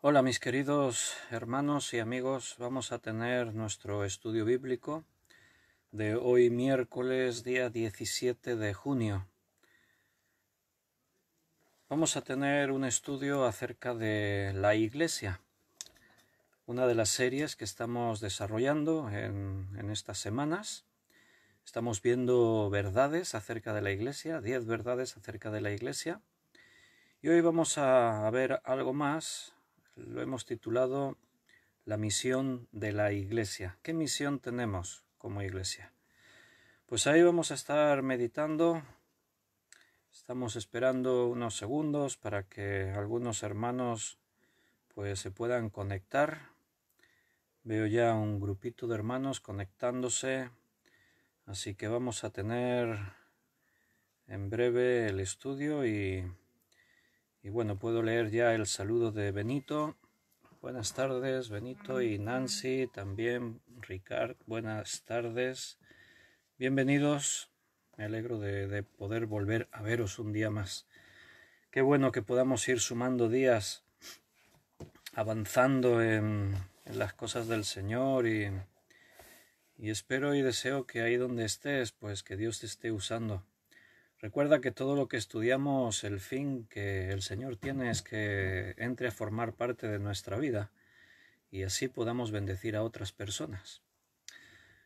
Hola mis queridos hermanos y amigos, vamos a tener nuestro estudio bíblico de hoy miércoles día 17 de junio. Vamos a tener un estudio acerca de la Iglesia, una de las series que estamos desarrollando en estas semanas. Estamos viendo verdades acerca de la Iglesia, 10 verdades acerca de la Iglesia. Y hoy vamos a ver algo más. Lo hemos titulado La misión de la Iglesia. ¿Qué misión tenemos como Iglesia? Pues ahí vamos a estar meditando. Estamos esperando unos segundos para que algunos hermanos pues se puedan conectar. Veo ya un grupito de hermanos conectándose. Así que vamos a tener en breve el estudio y bueno, puedo leer ya el saludo de Benito. Buenas tardes, Benito y Nancy, también Ricard, buenas tardes. Bienvenidos, me alegro de poder volver a veros un día más. Qué bueno que podamos ir sumando días, avanzando en las cosas del Señor y espero y deseo que ahí donde estés, pues que Dios te esté usando. Recuerda que todo lo que estudiamos, el fin que el Señor tiene es que entre a formar parte de nuestra vida y así podamos bendecir a otras personas.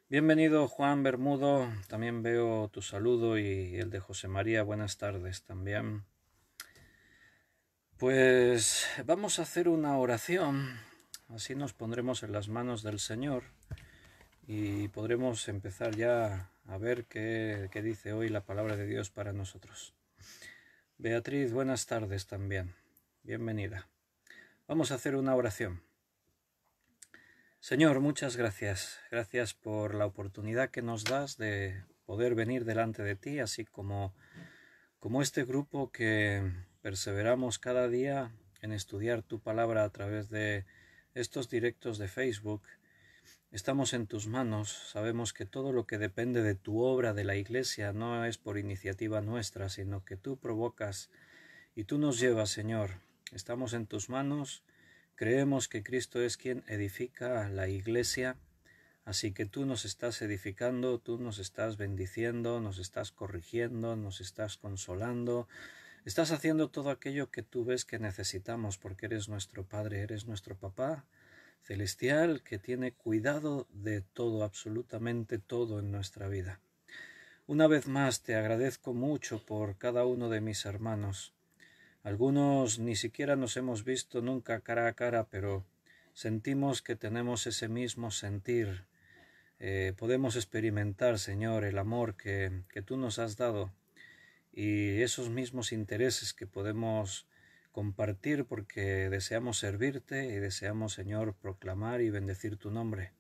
Bienvenido Juan Bermudo, también veo tu saludo y el de José María, buenas tardes también. Pues vamos a hacer una oración, así nos pondremos en las manos del Señor y podremos empezar ya a ver qué dice hoy la palabra de Dios para nosotros. Beatriz, buenas tardes también, bienvenida. Vamos a hacer una oración. Señor, muchas gracias. Gracias por la oportunidad que nos das de poder venir delante de ti, así como este grupo que perseveramos cada día en estudiar tu palabra a través de estos directos de Facebook. Estamos en tus manos. Sabemos que todo lo que depende de tu obra, de la Iglesia, no es por iniciativa nuestra, sino que tú provocas y tú nos llevas, Señor. Estamos en tus manos. Creemos que Cristo es quien edifica la Iglesia, así que tú nos estás edificando, tú nos estás bendiciendo, nos estás corrigiendo, nos estás consolando, estás haciendo todo aquello que tú ves que necesitamos, porque eres nuestro Padre, eres nuestro Papá celestial que tiene cuidado de todo, absolutamente todo en nuestra vida. Una vez más te agradezco mucho por cada uno de mis hermanos. Algunos ni siquiera nos hemos visto nunca cara a cara, pero sentimos que tenemos ese mismo sentir. Podemos experimentar, Señor, el amor que tú nos has dado y esos mismos intereses que podemos compartir porque deseamos servirte y deseamos, Señor, proclamar y bendecir tu nombre.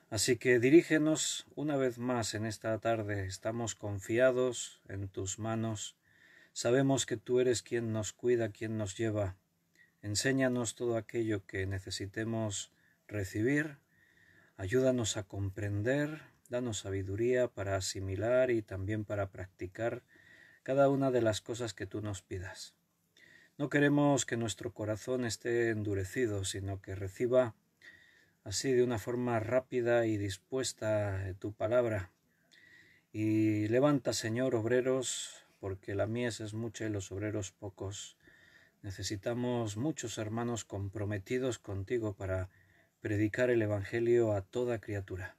Así que dirígenos una vez más en esta tarde. Estamos confiados en tus manos. Sabemos que tú eres quien nos cuida, quien nos lleva. Enséñanos todo aquello que necesitemos recibir. Ayúdanos a comprender, danos sabiduría para asimilar y también para practicar cada una de las cosas que tú nos pidas. No queremos que nuestro corazón esté endurecido, sino que reciba así de una forma rápida y dispuesta tu palabra. Y levanta, Señor, obreros, porque la mies es mucha y los obreros pocos. Necesitamos muchos hermanos comprometidos contigo para predicar el Evangelio a toda criatura.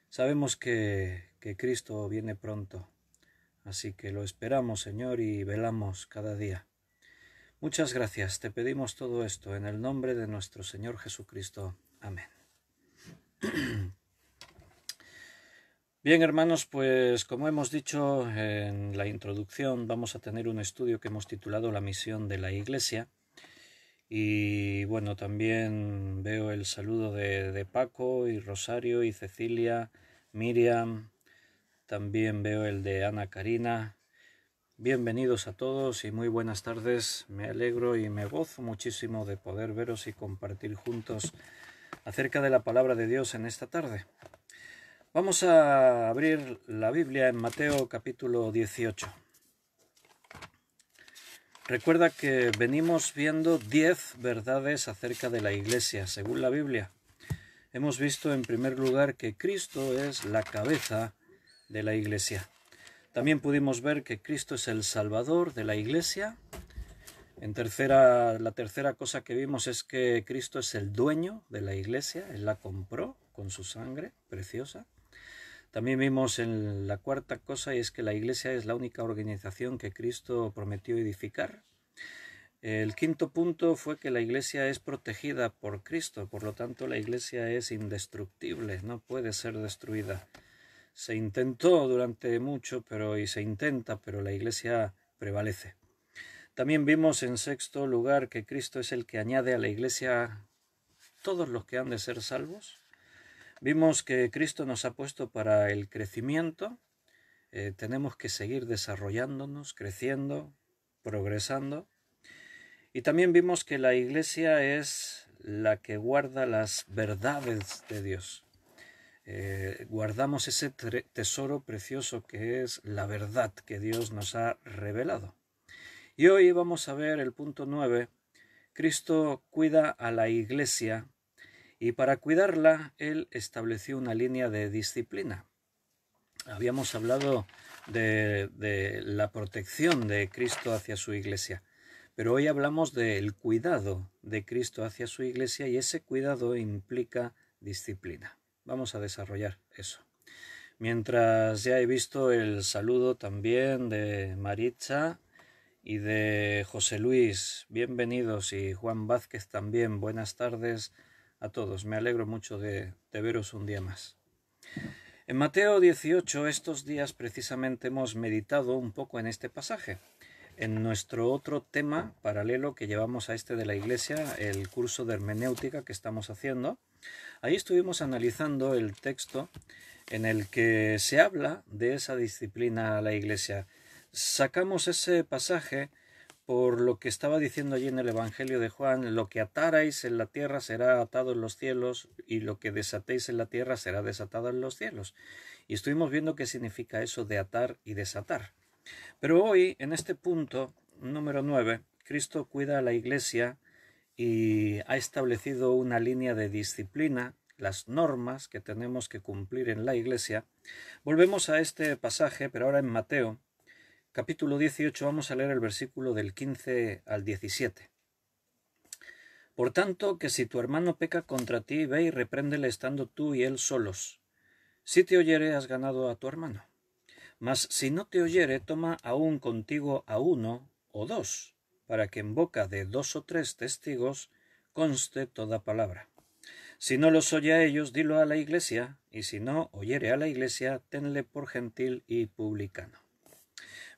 Sabemos que Cristo viene pronto, así que lo esperamos, Señor, y velamos cada día. Muchas gracias, te pedimos todo esto en el nombre de nuestro Señor Jesucristo. Amén. Bien, hermanos, pues como hemos dicho en la introducción, vamos a tener un estudio que hemos titulado La misión de la Iglesia. Y bueno, también veo el saludo de Paco y Rosario y Cecilia, Miriam, también veo el de Ana Karina. Bienvenidos a todos y muy buenas tardes. Me alegro y me gozo muchísimo de poder veros y compartir juntos acerca de la palabra de Dios en esta tarde. Vamos a abrir la Biblia en Mateo capítulo 18. Recuerda que venimos viendo 10 verdades acerca de la Iglesia, según la Biblia. Hemos visto en primer lugar que Cristo es la cabeza de la Iglesia. También pudimos ver que Cristo es el Salvador de la Iglesia. La tercera cosa que vimos es que Cristo es el dueño de la Iglesia. Él la compró con su sangre preciosa. También vimos en la cuarta cosa, y es que la Iglesia es la única organización que Cristo prometió edificar. El quinto punto fue que la Iglesia es protegida por Cristo, por lo tanto la Iglesia es indestructible, no puede ser destruida. Se intentó durante mucho, y se intenta, pero la Iglesia prevalece. También vimos en sexto lugar que Cristo es el que añade a la Iglesia todos los que han de ser salvos. Vimos que Cristo nos ha puesto para el crecimiento. Tenemos que seguir desarrollándonos, creciendo, progresando. Y también vimos que la Iglesia es la que guarda las verdades de Dios. Guardamos ese tesoro precioso que es la verdad que Dios nos ha revelado. Y hoy vamos a ver el punto 9. Cristo cuida a la Iglesia y para cuidarla Él estableció una línea de disciplina. Habíamos hablado de la protección de Cristo hacia su Iglesia, pero hoy hablamos del cuidado de Cristo hacia su Iglesia y ese cuidado implica disciplina. Vamos a desarrollar eso. Mientras ya he visto el saludo también de Maritza y de José Luis, bienvenidos, y Juan Vázquez también, buenas tardes a todos. Me alegro mucho de veros un día más. En Mateo 18, estos días precisamente hemos meditado un poco en este pasaje. En nuestro otro tema paralelo que llevamos a este de la Iglesia, el curso de hermenéutica que estamos haciendo, ahí estuvimos analizando el texto en el que se habla de esa disciplina a la Iglesia. Sacamos ese pasaje por lo que estaba diciendo allí en el Evangelio de Juan: lo que atarais en la tierra será atado en los cielos, y lo que desatéis en la tierra será desatado en los cielos. Y estuvimos viendo qué significa eso de atar y desatar. Pero hoy, en este punto número 9, Cristo cuida a la Iglesia y ha establecido una línea de disciplina, las normas que tenemos que cumplir en la Iglesia. Volvemos a este pasaje, pero ahora en Mateo, capítulo 18, vamos a leer el versículo del 15 al 17. Por tanto, que si tu hermano peca contra ti, ve y repréndele estando tú y él solos. Si te oyere, has ganado a tu hermano. Mas si no te oyere, toma aún contigo a uno o dos, para que en boca de 2 o 3 testigos conste toda palabra. Si no los oye a ellos, dilo a la Iglesia, y si no oyere a la Iglesia, tenle por gentil y publicano.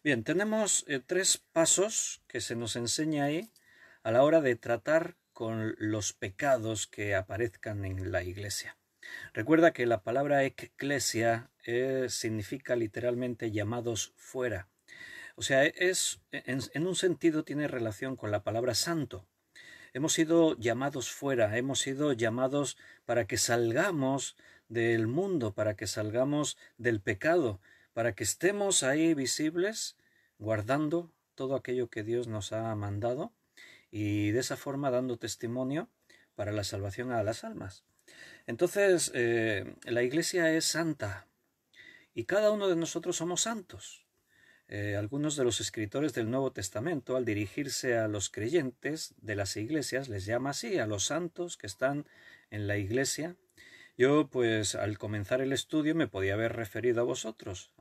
Bien, tenemos 3 pasos que se nos enseña ahí a la hora de tratar con los pecados que aparezcan en la Iglesia. Recuerda que la palabra eclesia significa literalmente llamados fuera. O sea, en un sentido tiene relación con la palabra santo. Hemos sido llamados fuera, hemos sido llamados para que salgamos del mundo, para que salgamos del pecado, para que estemos ahí visibles, guardando todo aquello que Dios nos ha mandado y de esa forma dando testimonio para la salvación a las almas. Entonces, la Iglesia es santa y cada uno de nosotros somos santos. Algunos de los escritores del Nuevo Testamento, al dirigirse a los creyentes de las iglesias, les llama así, a los santos que están en la Iglesia. Yo, pues, al comenzar el estudio me podía haber referido a vosotros.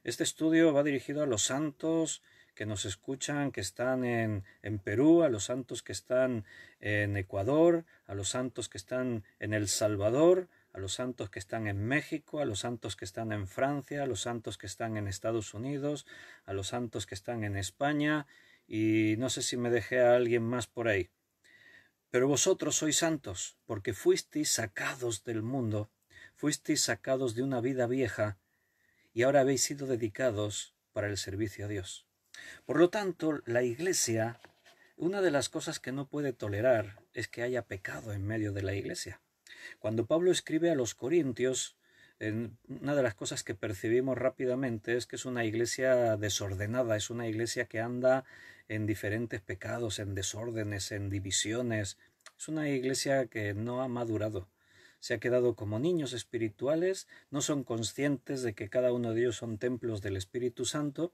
Este estudio va dirigido a los santos que nos escuchan, que están en Perú, a los santos que están en Ecuador, a los santos que están en El Salvador, a los santos que están en México, a los santos que están en Francia, a los santos que están en Estados Unidos, a los santos que están en España, y no sé si me dejé a alguien más por ahí. Pero vosotros sois santos, porque fuisteis sacados del mundo, fuisteis sacados de una vida vieja, y ahora habéis sido dedicados para el servicio a Dios. Por lo tanto, la Iglesia, una de las cosas que no puede tolerar es que haya pecado en medio de la Iglesia. Cuando Pablo escribe a los Corintios, una de las cosas que percibimos rápidamente es que es una iglesia desordenada, es una iglesia que anda en diferentes pecados, en desórdenes, en divisiones. Es una iglesia que no ha madurado. Se ha quedado como niños espirituales, no son conscientes de que cada uno de ellos son templos del Espíritu Santo,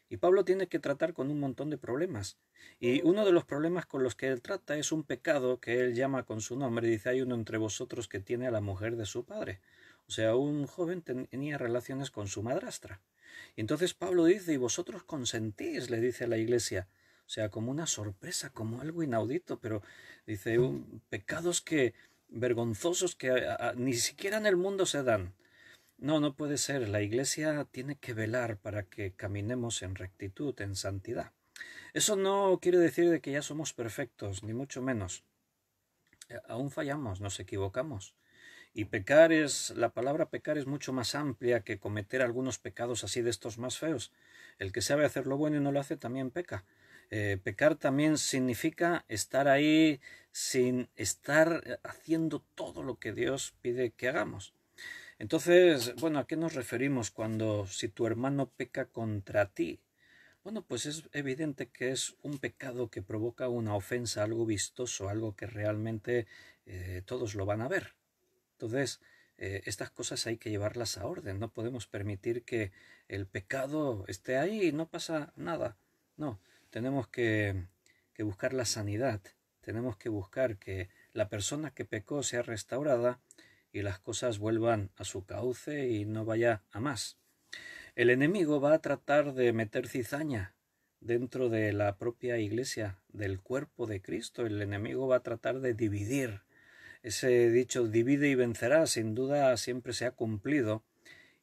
y Pablo tiene que tratar con un montón de problemas. Y uno de los problemas con los que él trata es un pecado que él llama con su nombre. Dice, hay uno entre vosotros que tiene a la mujer de su padre. O sea, un joven tenía relaciones con su madrastra. Y entonces Pablo dice, y vosotros consentís, le dice a la iglesia. O sea, como una sorpresa, como algo inaudito, pero dice, pecados que vergonzosos que ni siquiera en el mundo se dan. No, no puede ser. La Iglesia tiene que velar para que caminemos en rectitud, en santidad. Eso no quiere decir de que ya somos perfectos, ni mucho menos. Aún fallamos, nos equivocamos. Y la palabra pecar es mucho más amplia que cometer algunos pecados así de estos más feos. El que sabe hacer lo bueno y no lo hace también peca. Pecar también significa estar ahí sin estar haciendo todo lo que Dios pide que hagamos. Entonces, bueno, ¿a qué nos referimos cuando si tu hermano peca contra ti? Bueno, pues es evidente que es un pecado que provoca una ofensa, algo vistoso, algo que realmente todos lo van a ver. Entonces, estas cosas hay que llevarlas a orden. No podemos permitir que el pecado esté ahí y no pasa nada. No, tenemos que buscar la sanidad. Tenemos que buscar que la persona que pecó sea restaurada y las cosas vuelvan a su cauce y no vaya a más. El enemigo va a tratar de meter cizaña dentro de la propia iglesia, del cuerpo de Cristo. El enemigo va a tratar de dividir. Ese dicho divide y vencerá sin duda siempre se ha cumplido,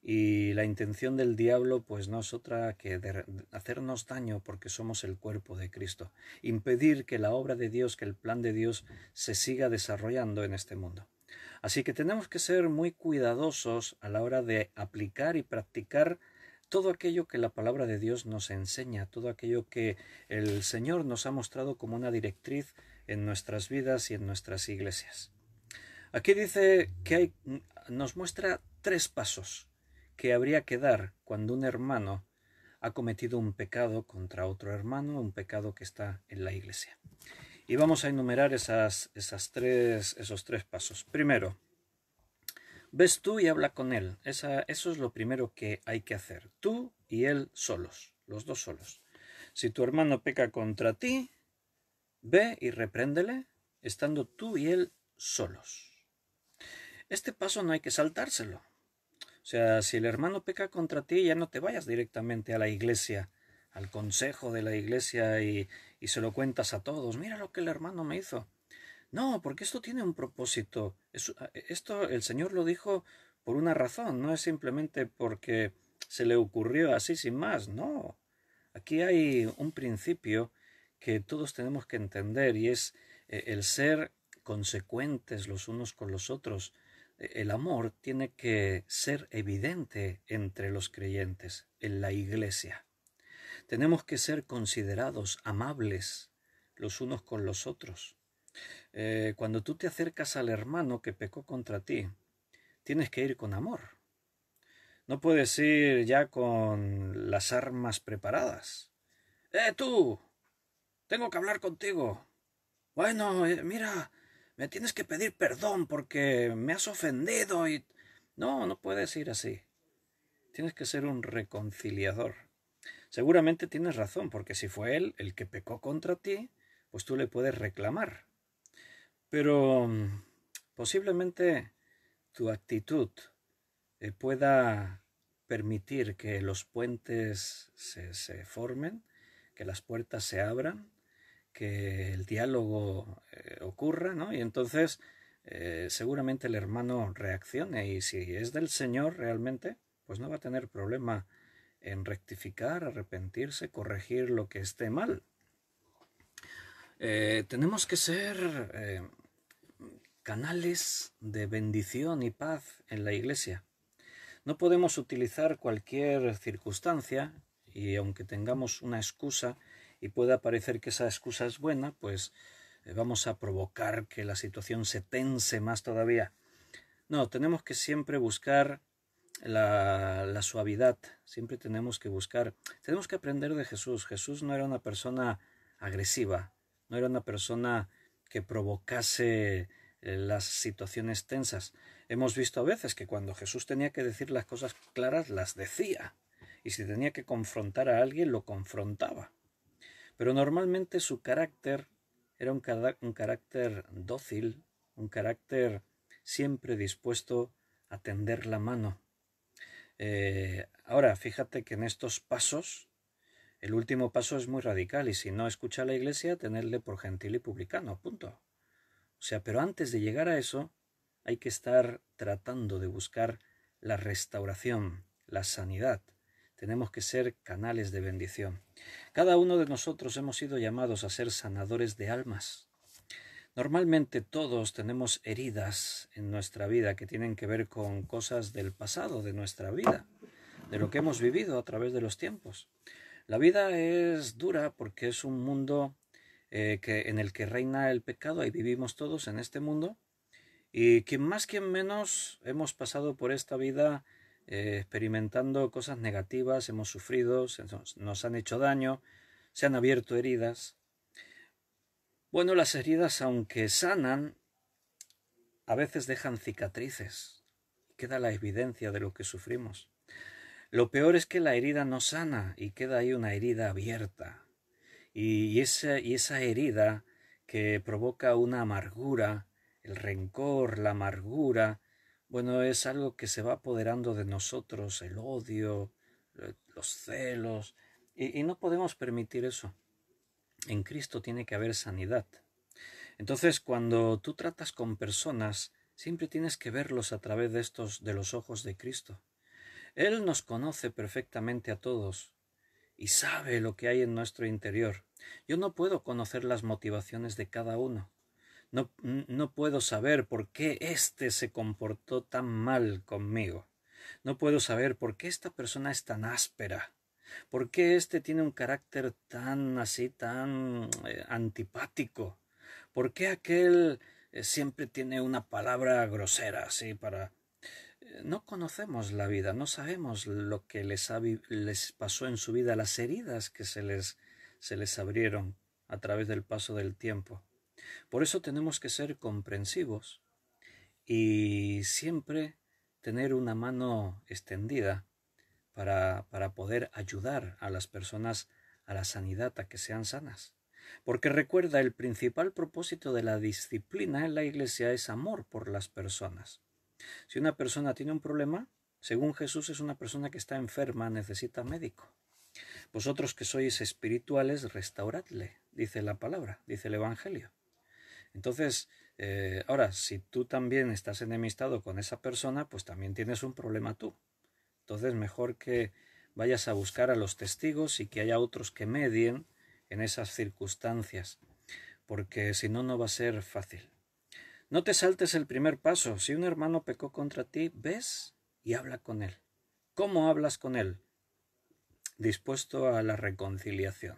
y la intención del diablo pues no es otra que de hacernos daño porque somos el cuerpo de Cristo, impedir que la obra de Dios, que el plan de Dios se siga desarrollando en este mundo. Así que tenemos que ser muy cuidadosos a la hora de aplicar y practicar todo aquello que la palabra de Dios nos enseña, todo aquello que el Señor nos ha mostrado como una directriz en nuestras vidas y en nuestras iglesias. Aquí dice que nos muestra 3 pasos que habría que dar cuando un hermano ha cometido un pecado contra otro hermano, un pecado que está en la iglesia. Y vamos a enumerar esos 3 pasos. Primero, ves tú y habla con él. Eso es lo primero que hay que hacer. Tú y él solos, los dos solos. Si tu hermano peca contra ti, ve y repréndele, estando tú y él solos. Este paso no hay que saltárselo. O sea, si el hermano peca contra ti, ya no te vayas directamente a la iglesia, al consejo de la iglesia y se lo cuentas a todos. Mira lo que el hermano me hizo. No, porque esto tiene un propósito. Esto el Señor lo dijo por una razón, no es simplemente porque se le ocurrió así sin más, no. Aquí hay un principio que todos tenemos que entender y es el ser consecuentes los unos con los otros. El amor tiene que ser evidente entre los creyentes, en la iglesia. Tenemos que ser considerados amables los unos con los otros. Cuando tú te acercas al hermano que pecó contra ti, tienes que ir con amor. No puedes ir ya con las armas preparadas. Tú! Tengo que hablar contigo. Bueno, mira, me tienes que pedir perdón porque me has ofendido y... No, no puedes ir así. Tienes que ser un reconciliador. Seguramente tienes razón, porque si fue él el que pecó contra ti, pues tú le puedes reclamar. Pero posiblemente tu actitud pueda permitir que los puentes se formen, que las puertas se abran, que el diálogo ocurra, ¿no? Y entonces seguramente el hermano reaccione, y si es del Señor realmente, pues no va a tener problema en rectificar, arrepentirse, corregir lo que esté mal. Tenemos que ser canales de bendición y paz en la iglesia. No podemos utilizar cualquier circunstancia, y aunque tengamos una excusa y pueda parecer que esa excusa es buena, pues vamos a provocar que la situación se tense más todavía. No, tenemos que siempre buscar la suavidad, siempre tenemos que aprender de Jesús. Jesús no era una persona agresiva, no era una persona que provocase las situaciones tensas. Hemos visto a veces que cuando Jesús tenía que decir las cosas claras, las decía, y si tenía que confrontar a alguien, lo confrontaba. Pero normalmente su carácter era un carácter dócil, un carácter siempre dispuesto a tender la mano. Ahora, fíjate que en estos pasos, el último paso es muy radical, y si no escucha a la Iglesia, tenerle por gentil y publicano, punto. O sea, pero antes de llegar a eso, hay que estar tratando de buscar la restauración, la sanidad. Tenemos que ser canales de bendición. Cada uno de nosotros hemos sido llamados a ser sanadores de almas. Normalmente todos tenemos heridas en nuestra vida que tienen que ver con cosas del pasado, de nuestra vida, de lo que hemos vivido a través de los tiempos. La vida es dura porque es un mundo en el que reina el pecado, y vivimos todos en este mundo, y quien más, quien menos, hemos pasado por esta vida experimentando cosas negativas, hemos sufrido, nos han hecho daño, se han abierto heridas. Bueno, las heridas, aunque sanan, a veces dejan cicatrices, queda la evidencia de lo que sufrimos. Lo peor es que la herida no sana y queda ahí una herida abierta. Y esa herida que provoca una amargura, el rencor, la amargura, bueno, es algo que se va apoderando de nosotros, el odio, los celos, y no podemos permitir eso. En Cristo tiene que haber sanidad. Entonces, cuando tú tratas con personas, siempre tienes que verlos a través de los ojos de Cristo. Él nos conoce perfectamente a todos y sabe lo que hay en nuestro interior. Yo no puedo conocer las motivaciones de cada uno. No puedo saber por qué éste se comportó tan mal conmigo. No puedo saber por qué esta persona es tan áspera. ¿Por qué éste tiene un carácter tan así, tan antipático? ¿Por qué aquel siempre tiene una palabra grosera así para... No conocemos la vida, no sabemos lo que les pasó en su vida, las heridas que se les abrieron a través del paso del tiempo. Por eso tenemos que ser comprensivos y siempre tener una mano extendida para poder ayudar a las personas a la sanidad, a que sean sanas. Porque recuerda, el principal propósito de la disciplina en la Iglesia es amor por las personas. Si una persona tiene un problema, según Jesús, es una persona que está enferma, necesita médico. Vosotros que sois espirituales, restauradle, dice la palabra, dice el Evangelio. Entonces, ahora, si tú también estás enemistado con esa persona, pues también tienes un problema tú. Entonces, mejor que vayas a buscar a los testigos y que haya otros que medien en esas circunstancias, porque si no, no va a ser fácil. No te saltes el primer paso. Si un hermano pecó contra ti, ves y habla con él. ¿Cómo hablas con él? Dispuesto a la reconciliación.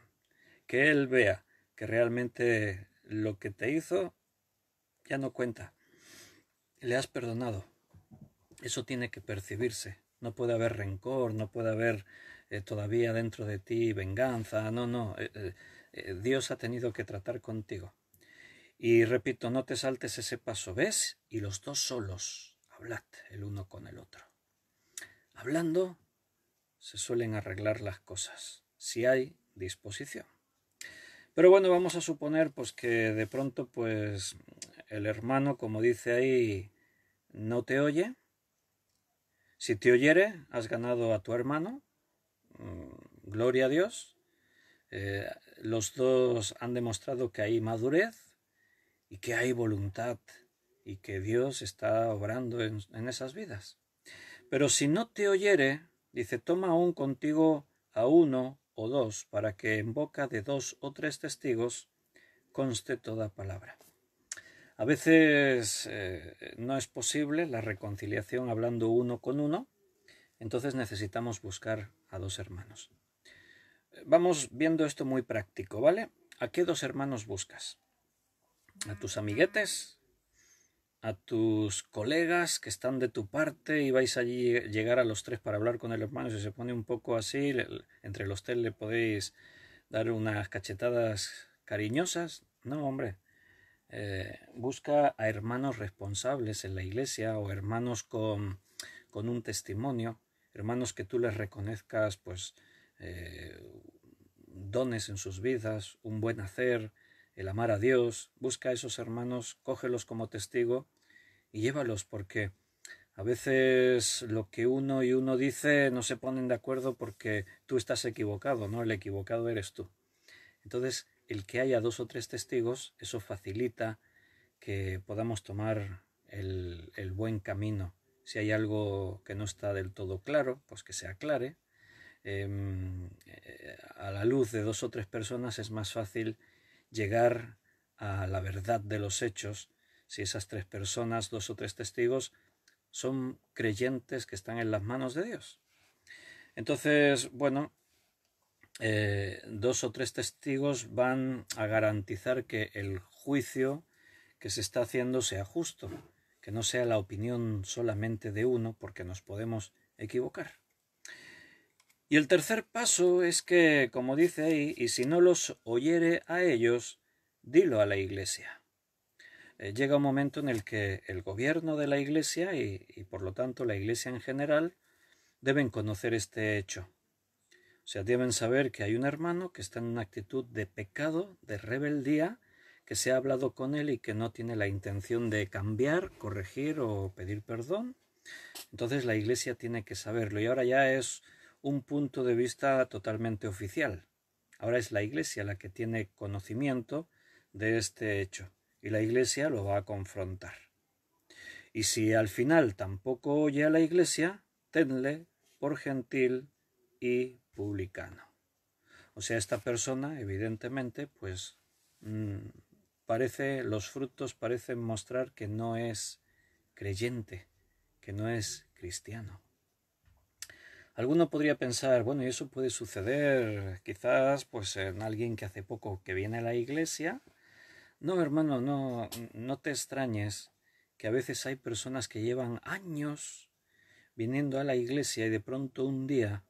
Que él vea que realmente lo que te hizo ya no cuenta. Le has perdonado. Eso tiene que percibirse. No puede haber rencor, no puede haber todavía dentro de ti venganza. No. Dios ha tenido que tratar contigo. Y repito, no te saltes ese paso, ¿ves? Y los dos solos, hablad el uno con el otro. Hablando se suelen arreglar las cosas, si hay disposición. Pero bueno, vamos a suponer pues que de pronto pues el hermano, como dice ahí, no te oye. Si te oyere, has ganado a tu hermano. Gloria a Dios. Los dos han demostrado que hay madurez y que hay voluntad y que Dios está obrando en esas vidas. Pero si no te oyere, dice, toma aún contigo a uno o dos, para que en boca de 2 o 3 testigos conste toda palabra. A veces no es posible la reconciliación hablando uno con uno, entonces necesitamos buscar a 2 hermanos. Vamos viendo esto muy práctico, ¿vale? ¿A qué 2 hermanos buscas? ¿A tus amiguetes? ¿A tus colegas que están de tu parte y vais allí llegar a los 3 para hablar con el hermano? Si se pone un poco así, entre los 3 le podéis dar unas cachetadas cariñosas. No, hombre. Busca a hermanos responsables en la iglesia o hermanos con un testimonio, hermanos que tú les reconozcas pues dones en sus vidas, un buen hacer, el amar a Dios. Busca a esos hermanos, cógelos como testigo y llévalos, porque a veces lo que uno y uno dice no se ponen de acuerdo porque tú estás equivocado, ¿no? El equivocado eres tú. Entonces, el que haya 2 o 3 testigos, eso facilita que podamos tomar el buen camino. Si hay algo que no está del todo claro, pues que se aclare. A la luz de 2 o 3 personas es más fácil llegar a la verdad de los hechos si esas 3 personas, 2 o 3 testigos, son creyentes que están en las manos de Dios. Entonces, bueno, 2 o 3 testigos van a garantizar que el juicio que se está haciendo sea justo, que no sea la opinión solamente de uno, porque nos podemos equivocar. Y el tercer paso es que, como dice ahí, y si no los oyere a ellos, dilo a la Iglesia. Llega un momento en el que el gobierno de la Iglesia y por lo tanto la Iglesia en general deben conocer este hecho. O sea, deben saber que hay un hermano que está en una actitud de pecado, de rebeldía, que se ha hablado con él y que no tiene la intención de cambiar, corregir o pedir perdón. Entonces la Iglesia tiene que saberlo, y ahora ya es un punto de vista totalmente oficial. Ahora es la Iglesia la que tiene conocimiento de este hecho y la Iglesia lo va a confrontar. Y si al final tampoco oye a la Iglesia, tenle por gentil y publicano. O sea, esta persona, evidentemente, pues los frutos parecen mostrar que no es creyente, que no es cristiano. Alguno podría pensar, bueno, y eso puede suceder quizás pues en alguien que hace poco que viene a la iglesia. No, hermano, no te extrañes que a veces hay personas que llevan años viniendo a la iglesia y de pronto un día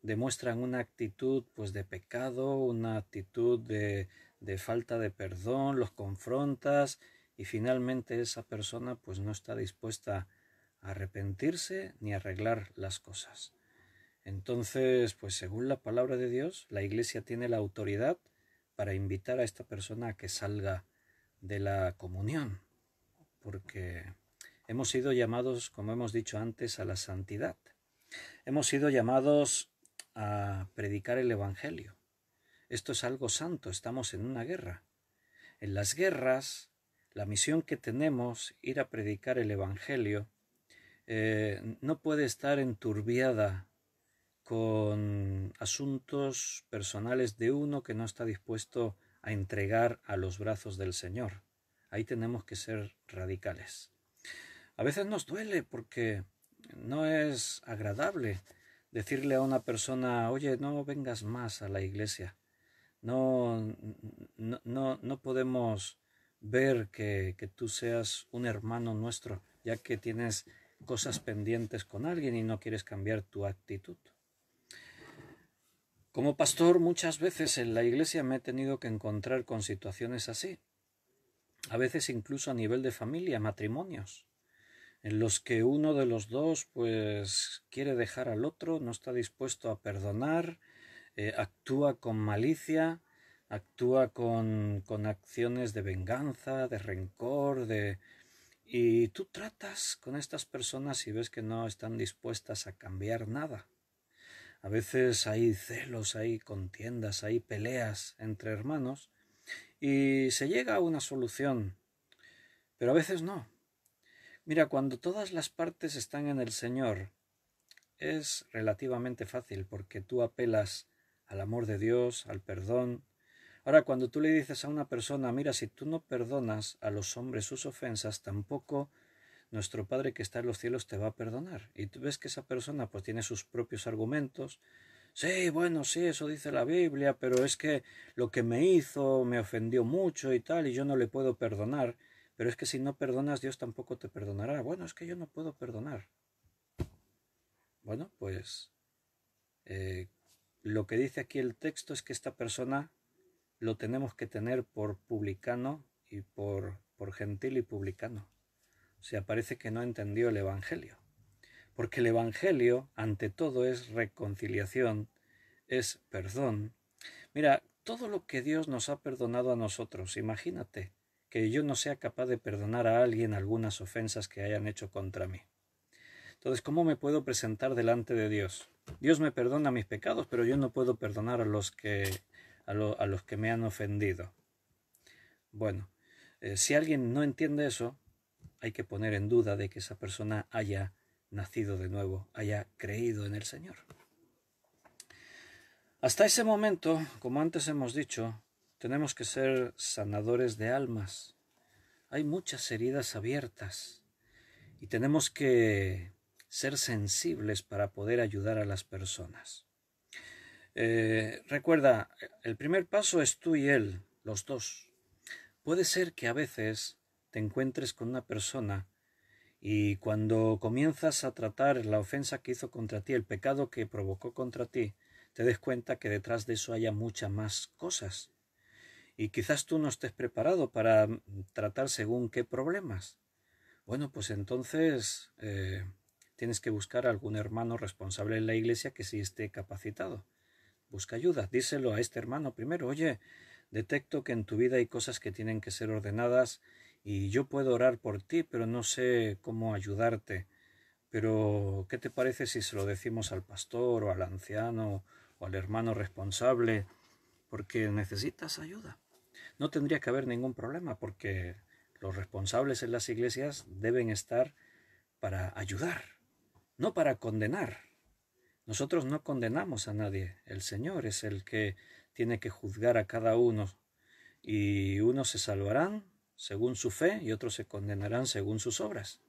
demuestran una actitud pues de pecado, una actitud de falta de perdón, los confrontas y finalmente esa persona pues no está dispuesta a arrepentirse ni a arreglar las cosas. Entonces, pues según la palabra de Dios, la Iglesia tiene la autoridad para invitar a esta persona a que salga de la comunión, porque hemos sido llamados, como hemos dicho antes, a la santidad. Hemos sido llamados a predicar el Evangelio. Esto es algo santo, estamos en una guerra. En las guerras, la misión que tenemos, ir a predicar el Evangelio, no puede estar enturbiada con asuntos personales de uno que no está dispuesto a entregar a los brazos del Señor. Ahí tenemos que ser radicales. A veces nos duele porque no es agradable decirle a una persona, oye, no vengas más a la iglesia. No podemos ver que tú seas un hermano nuestro, ya que tienes cosas pendientes con alguien y no quieres cambiar tu actitud. Como pastor, muchas veces en la iglesia me he tenido que encontrar con situaciones así, a veces incluso a nivel de familia, matrimonios, en los que uno de los dos pues quiere dejar al otro, no está dispuesto a perdonar, actúa con malicia, actúa con acciones de venganza, de rencor, y tú tratas con estas personas y ves que no están dispuestas a cambiar nada. A veces hay celos, hay contiendas, hay peleas entre hermanos y se llega a una solución, pero a veces no. Mira, cuando todas las partes están en el Señor, es relativamente fácil porque tú apelas al amor de Dios, al perdón. Ahora, cuando tú le dices a una persona, mira, si tú no perdonas a los hombres sus ofensas, tampoco nuestro Padre que está en los cielos te va a perdonar. Y tú ves que esa persona pues tiene sus propios argumentos. Sí, bueno, sí, eso dice la Biblia, pero es que lo que me hizo me ofendió mucho y tal, y yo no le puedo perdonar. Pero es que si no perdonas, Dios tampoco te perdonará. Bueno, es que yo no puedo perdonar. Bueno, pues lo que dice aquí el texto es que esta persona lo tenemos que tener por publicano y por gentil y publicano. O sea, parece que no entendió el Evangelio. Porque el Evangelio, ante todo, es reconciliación, es perdón. Mira, todo lo que Dios nos ha perdonado a nosotros, imagínate que yo no sea capaz de perdonar a alguien algunas ofensas que hayan hecho contra mí. Entonces, ¿cómo me puedo presentar delante de Dios? Dios me perdona mis pecados, pero yo no puedo perdonar a los que me han ofendido. Bueno, si alguien no entiende eso, hay que poner en duda de que esa persona haya nacido de nuevo, haya creído en el Señor. Hasta ese momento, como antes hemos dicho, tenemos que ser sanadores de almas. Hay muchas heridas abiertas y tenemos que ser sensibles para poder ayudar a las personas. Recuerda, el primer paso es tú y él, los dos. Puede ser que a veces te encuentres con una persona y cuando comienzas a tratar la ofensa que hizo contra ti, el pecado que provocó contra ti, te des cuenta que detrás de eso haya muchas más cosas. Y quizás tú no estés preparado para tratar según qué problemas. Bueno, pues entonces tienes que buscar a algún hermano responsable en la iglesia que sí esté capacitado. Busca ayuda, díselo a este hermano primero. Oye, detecto que en tu vida hay cosas que tienen que ser ordenadas y yo puedo orar por ti, pero no sé cómo ayudarte. Pero, ¿qué te parece si se lo decimos al pastor o al anciano o al hermano responsable? Porque necesitas ayuda. No tendría que haber ningún problema porque los responsables en las iglesias deben estar para ayudar, no para condenar. Nosotros no condenamos a nadie. El Señor es el que tiene que juzgar a cada uno. Y unos se salvarán según su fe y otros se condenarán según sus obras.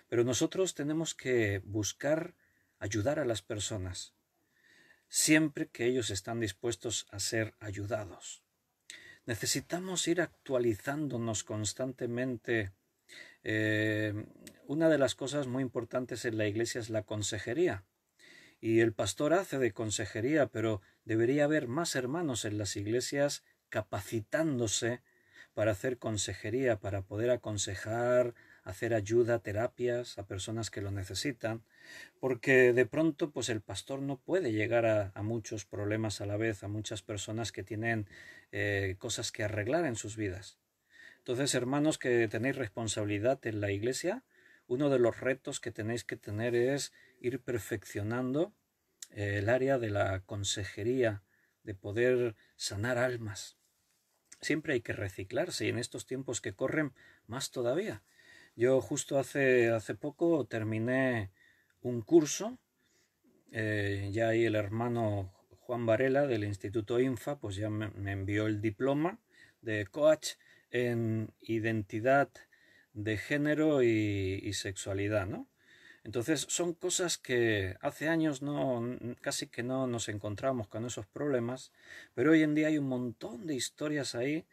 Pero nosotros tenemos que buscar ayudar a las personas, siempre que ellos están dispuestos a ser ayudados. Necesitamos ir actualizándonos constantemente. Una de las cosas muy importantes en la iglesia es la consejería. Y el pastor hace de consejería, pero debería haber más hermanos en las iglesias capacitándose para hacer consejería, para poder aconsejar, hacer ayuda, terapias a personas que lo necesitan, porque de pronto pues el pastor no puede llegar a muchos problemas a la vez, a muchas personas que tienen cosas que arreglar en sus vidas. Entonces, hermanos que tenéis responsabilidad en la iglesia, uno de los retos que tenéis que tener es ir perfeccionando el área de la consejería, de poder sanar almas. Siempre hay que reciclarse y en estos tiempos que corren más todavía. Yo justo hace poco terminé un curso, ya ahí el hermano Juan Varela del Instituto INFA pues ya me envió el diploma de coach en identidad de género y sexualidad, ¿no? Entonces son cosas que hace años casi que no nos encontramos con esos problemas, pero hoy en día hay un montón de historias ahí,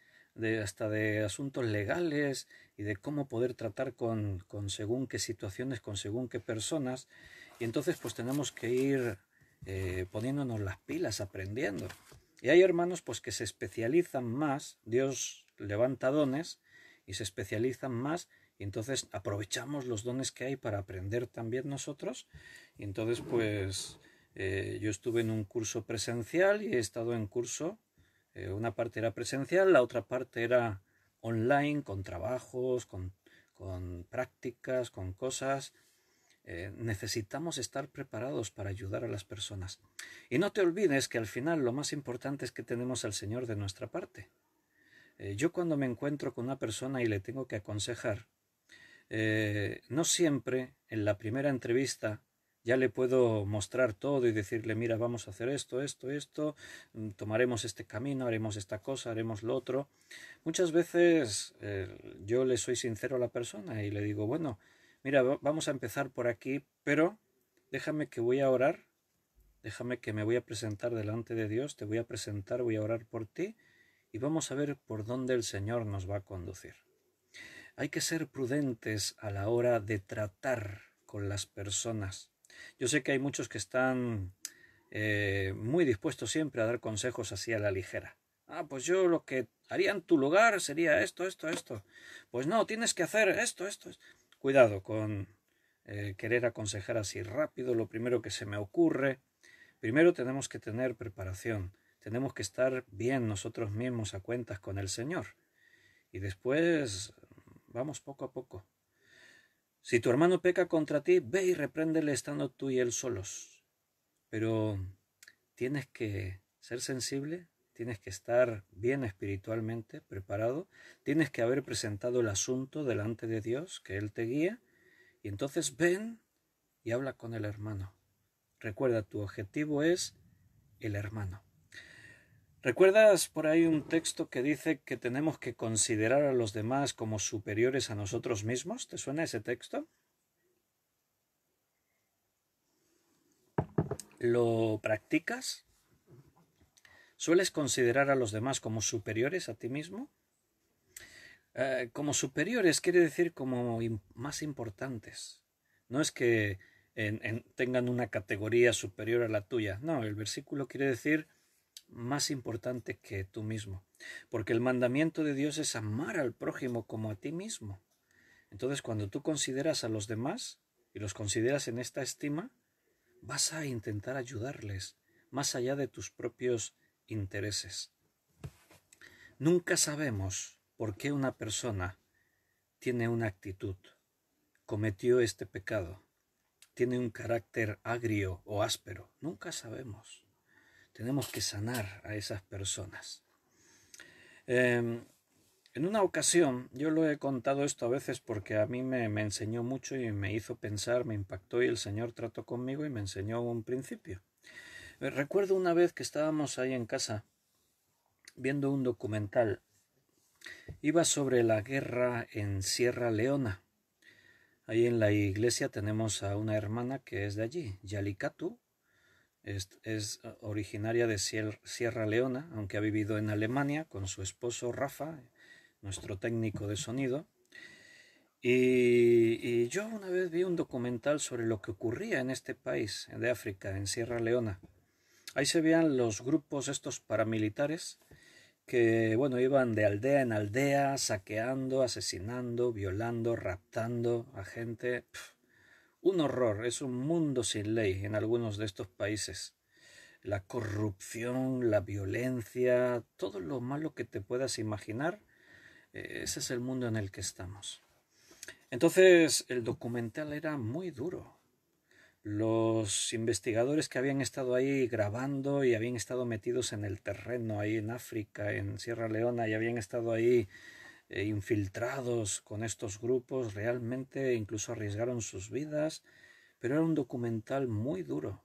hasta de asuntos legales y de cómo poder tratar con según qué situaciones, con según qué personas, y entonces pues tenemos que ir poniéndonos las pilas, aprendiendo. Y hay hermanos pues que se especializan más, Dios levanta dones y se especializan más y entonces aprovechamos los dones que hay para aprender también nosotros. Y entonces pues yo estuve en un curso presencial y he estado en curso, una parte era presencial, la otra parte era online, con trabajos, con prácticas, con cosas. Necesitamos estar preparados para ayudar a las personas. Y no te olvides que al final lo más importante es que tenemos al Señor de nuestra parte. Yo cuando me encuentro con una persona y le tengo que aconsejar, no siempre en la primera entrevista ya le puedo mostrar todo y decirle, mira, vamos a hacer esto, tomaremos este camino, haremos esta cosa, haremos lo otro. Muchas veces yo le soy sincero a la persona y le digo, bueno, mira, vamos a empezar por aquí, pero déjame que voy a orar, déjame que me voy a presentar delante de Dios, te voy a presentar, voy a orar por ti y vamos a ver por dónde el Señor nos va a conducir. Hay que ser prudentes a la hora de tratar con las personas. Yo sé que hay muchos que están muy dispuestos siempre a dar consejos así a la ligera. Ah, pues yo lo que haría en tu lugar sería esto, esto, esto. Pues no, tienes que hacer esto, esto. Cuidado con querer aconsejar así rápido, lo primero que se me ocurre. Primero tenemos que tener preparación. Tenemos que estar bien nosotros mismos a cuentas con el Señor. Y después vamos poco a poco. Si tu hermano peca contra ti, ve y repréndele estando tú y él solos. Pero tienes que ser sensible, tienes que estar bien espiritualmente preparado, tienes que haber presentado el asunto delante de Dios, que Él te guía, y entonces ven y habla con el hermano. Recuerda, tu objetivo es el hermano. ¿Recuerdas por ahí un texto que dice que tenemos que considerar a los demás como superiores a nosotros mismos? ¿Te suena ese texto? ¿Lo practicas? ¿Sueles considerar a los demás como superiores a ti mismo? Como superiores quiere decir como más importantes. No es que tengan una categoría superior a la tuya. No, el versículo quiere decir más importante que tú mismo. Porque el mandamiento de Dios es amar al prójimo como a ti mismo. Entonces, cuando tú consideras a los demás y los consideras en esta estima, vas a intentar ayudarles más allá de tus propios intereses. Nunca sabemos por qué una persona tiene una actitud, cometió este pecado, tiene un carácter agrio o áspero. Nunca sabemos. Tenemos que sanar a esas personas. En una ocasión, yo lo he contado esto a veces porque a mí me enseñó mucho y me hizo pensar, me impactó y el Señor trató conmigo y me enseñó un principio. Recuerdo una vez que estábamos ahí en casa viendo un documental. Iba sobre la guerra en Sierra Leona. Ahí en la iglesia tenemos a una hermana que es de allí, Yalikatu. Es originaria de Sierra Leona, aunque ha vivido en Alemania con su esposo Rafa, nuestro técnico de sonido. Y yo una vez vi un documental sobre lo que ocurría en este país de África, en Sierra Leona. Ahí se veían los grupos estos paramilitares que, bueno, iban de aldea en aldea, saqueando, asesinando, violando, raptando a gente. Un horror, es un mundo sin ley en algunos de estos países. La corrupción, la violencia, todo lo malo que te puedas imaginar, ese es el mundo en el que estamos. Entonces, el documental era muy duro. Los investigadores que habían estado ahí grabando y habían estado metidos en el terreno ahí en África, en Sierra Leona, y habían estado ahí infiltrados con estos grupos, realmente incluso arriesgaron sus vidas, pero era un documental muy duro.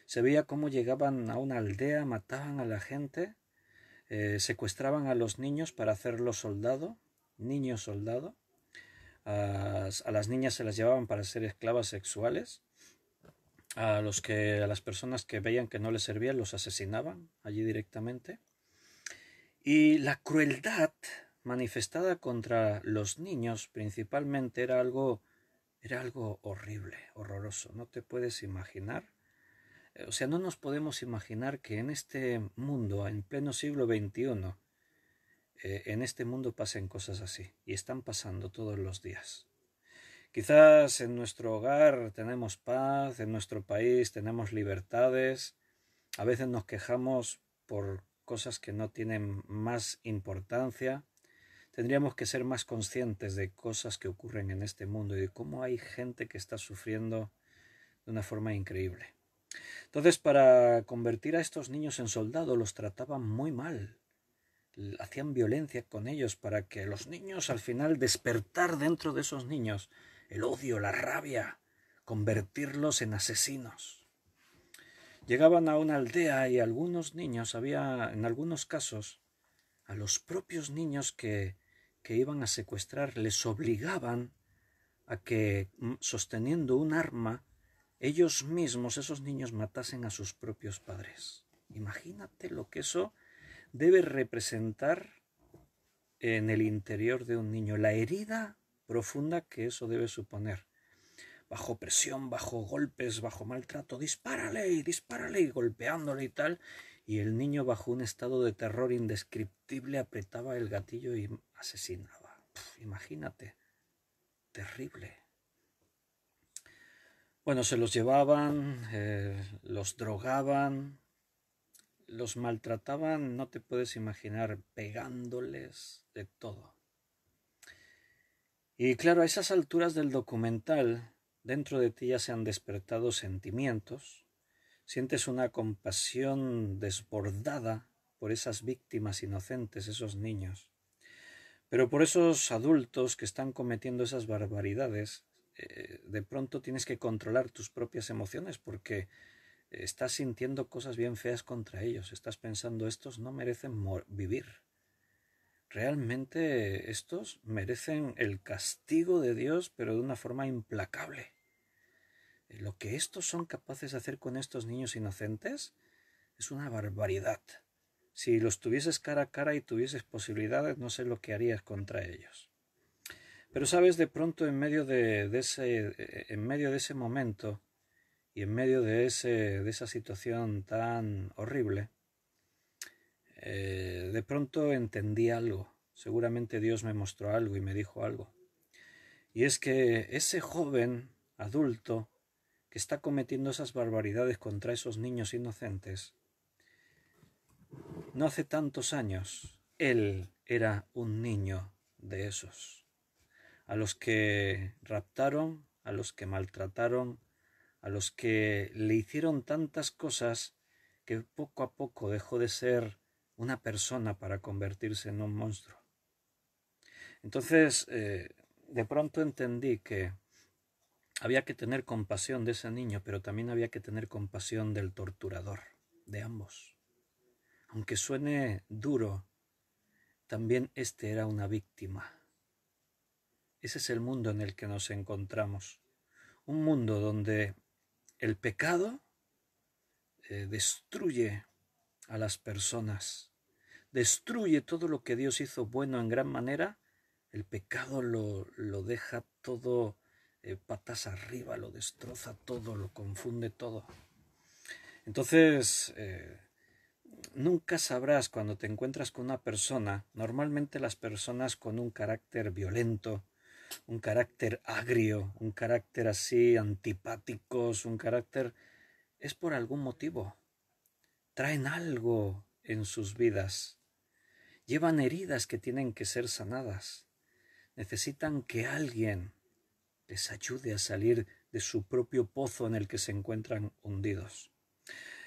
Se veía cómo llegaban a una aldea, mataban a la gente, secuestraban a los niños para hacerlos soldado, niños soldado, a las niñas se las llevaban para ser esclavas sexuales, a las personas que veían que no les servían los asesinaban allí directamente. Y la crueldad manifestada contra los niños principalmente era algo horrible, horroroso. No te puedes imaginar. O sea, no nos podemos imaginar que en este mundo, en pleno siglo XXI, en este mundo pasen cosas así. Y están pasando todos los días. Quizás en nuestro hogar tenemos paz, en nuestro país tenemos libertades, a veces nos quejamos por cosas que no tienen más importancia. Tendríamos que ser más conscientes de cosas que ocurren en este mundo y de cómo hay gente que está sufriendo de una forma increíble. Entonces, para convertir a estos niños en soldados los trataban muy mal. Hacían violencia con ellos para que los niños al final despertar dentro de esos niños el odio, la rabia, convertirlos en asesinos. Llegaban a una aldea y algunos niños, en algunos casos, a los propios niños que iban a secuestrar, les obligaban a que, sosteniendo un arma, ellos mismos, esos niños, matasen a sus propios padres. Imagínate lo que eso debe representar en el interior de un niño, la herida profunda que eso debe suponer. Bajo presión, bajo golpes, bajo maltrato, dispárale y golpeándole y tal. y el niño bajo un estado de terror indescriptible apretaba el gatillo y asesinaba. Imagínate, terrible. Bueno, se los llevaban, los drogaban, los maltrataban, no te puedes imaginar, pegándoles de todo. Y claro, a esas alturas del documental, dentro de ti ya se han despertado sentimientos, sientes una compasión desbordada por esas víctimas inocentes, esos niños. Pero por esos adultos que están cometiendo esas barbaridades, de pronto tienes que controlar tus propias emociones porque estás sintiendo cosas bien feas contra ellos. Estás pensando, estos no merecen vivir. Realmente estos merecen el castigo de Dios, pero de una forma implacable. Lo que estos son capaces de hacer con estos niños inocentes es una barbaridad. Si los tuvieses cara a cara y tuvieses posibilidades, no sé lo que harías contra ellos. Pero sabes, de pronto en medio de ese momento y en medio de esa situación tan horrible, de pronto entendí algo. Seguramente Dios me mostró algo y me dijo algo. Y es que ese joven adulto que está cometiendo esas barbaridades contra esos niños inocentes, no hace tantos años, él era un niño de esos, a los que raptaron, a los que maltrataron, a los que le hicieron tantas cosas que poco a poco dejó de ser una persona para convertirse en un monstruo. Entonces, de pronto entendí que había que tener compasión de ese niño, pero también había que tener compasión del torturador, de ambos. Aunque suene duro, también este era una víctima. Ese es el mundo en el que nos encontramos. Un mundo donde el pecado destruye a las personas, destruye todo lo que Dios hizo bueno en gran manera. El pecado lo deja todo patas arriba, lo destroza todo, lo confunde todo. Entonces, nunca sabrás cuando te encuentras con una persona, normalmente las personas con un carácter violento, un carácter agrio, un carácter así antipáticos, un carácter, es por algún motivo. Traen algo en sus vidas. Llevan heridas que tienen que ser sanadas. Necesitan que alguien les ayude a salir de su propio pozo en el que se encuentran hundidos.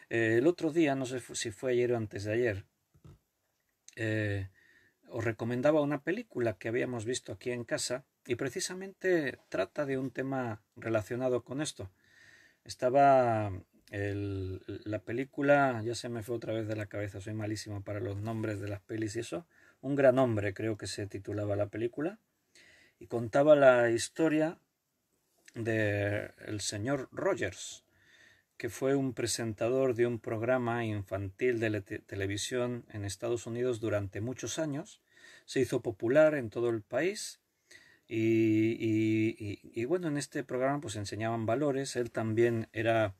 El otro día, no sé si fue ayer o antes de ayer, os recomendaba una película que habíamos visto aquí en casa y precisamente trata de un tema relacionado con esto. Estaba la película, ya se me fue otra vez de la cabeza, soy malísimo para los nombres de las pelis y eso. Un gran hombre, creo que se titulaba la película, y contaba la historia del señor Rogers, que fue un presentador de un programa infantil de televisión en Estados Unidos durante muchos años. Se hizo popular en todo el país y bueno, en este programa pues enseñaban valores. Él también era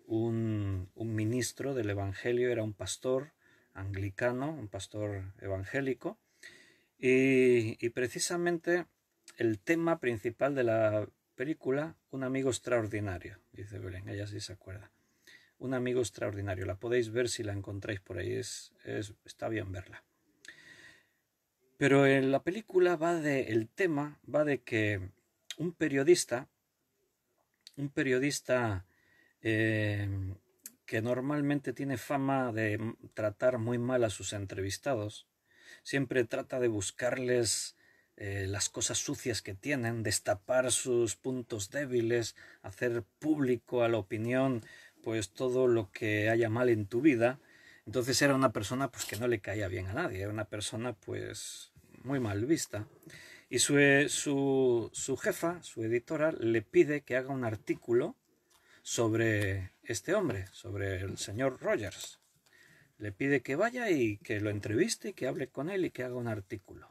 un ministro del Evangelio, era un pastor anglicano, un pastor evangélico, y precisamente el tema principal de la película, un amigo extraordinario, dice Belén, ella sí se acuerda. Un amigo extraordinario, la podéis ver si la encontráis por ahí, está bien verla. Pero en la película el tema va de que un periodista que normalmente tiene fama de tratar muy mal a sus entrevistados, siempre trata de buscarles las cosas sucias que tienen, destapar sus puntos débiles, hacer público a la opinión pues todo lo que haya mal en tu vida. Entonces era una persona pues que no le caía bien a nadie, era una persona pues muy mal vista. Y su jefa, su editora, le pide que haga un artículo sobre este hombre, sobre el señor Rogers. Le pide que vaya y que lo entreviste, que hable con él y que haga un artículo.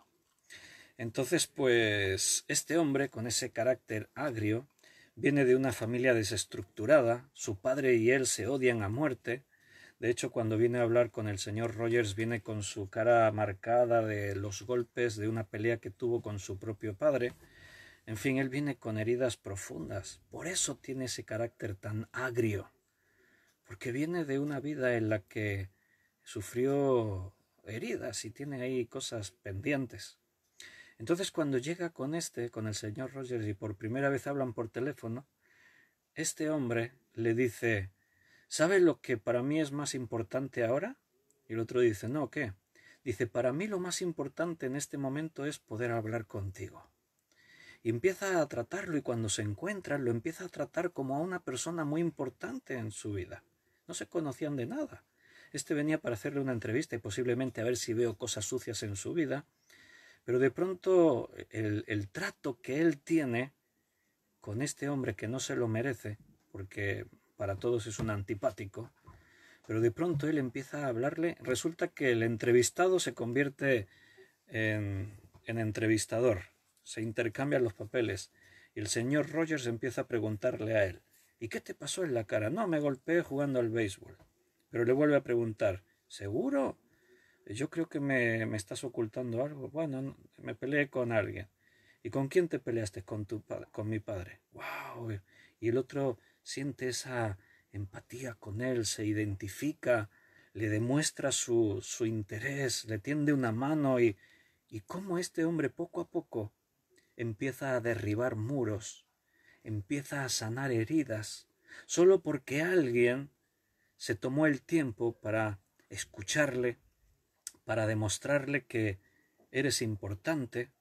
Entonces, pues, este hombre, con ese carácter agrio, viene de una familia desestructurada, su padre y él se odian a muerte, De hecho, cuando viene a hablar con el señor Rogers, viene con su cara marcada de los golpes de una pelea que tuvo con su propio padre. En fin, él viene con heridas profundas. Por eso tiene ese carácter tan agrio. Porque viene de una vida en la que sufrió heridas y tiene ahí cosas pendientes. Entonces, cuando llega con el señor Rogers, y por primera vez hablan por teléfono, este hombre le dice: ¿sabes lo que para mí es más importante ahora? Y el otro dice: no, ¿qué? Dice: para mí lo más importante en este momento es poder hablar contigo. Y empieza a tratarlo, y cuando se encuentran lo empieza a tratar como a una persona muy importante en su vida. No se conocían de nada. Este venía para hacerle una entrevista y posiblemente a ver si veo cosas sucias en su vida, pero de pronto el trato que él tiene con este hombre que no se lo merece, porque para todos es un antipático, pero de pronto él empieza a hablarle. Resulta que el entrevistado se convierte en entrevistador, se intercambian los papeles, y el señor Rogers empieza a preguntarle a él: ¿y qué te pasó en la cara? No, me golpeé jugando al béisbol. Pero le vuelve a preguntar: ¿seguro? Yo creo que me estás ocultando algo. Bueno, me peleé con alguien. ¿Y con quién te peleaste? Con mi padre. ¡Wow! Y el otro siente esa empatía con él, se identifica, le demuestra su interés, le tiende una mano, y cómo este hombre poco a poco empieza a derribar muros, empieza a sanar heridas, solo porque alguien se tomó el tiempo para escucharle, para demostrarle que eres importante.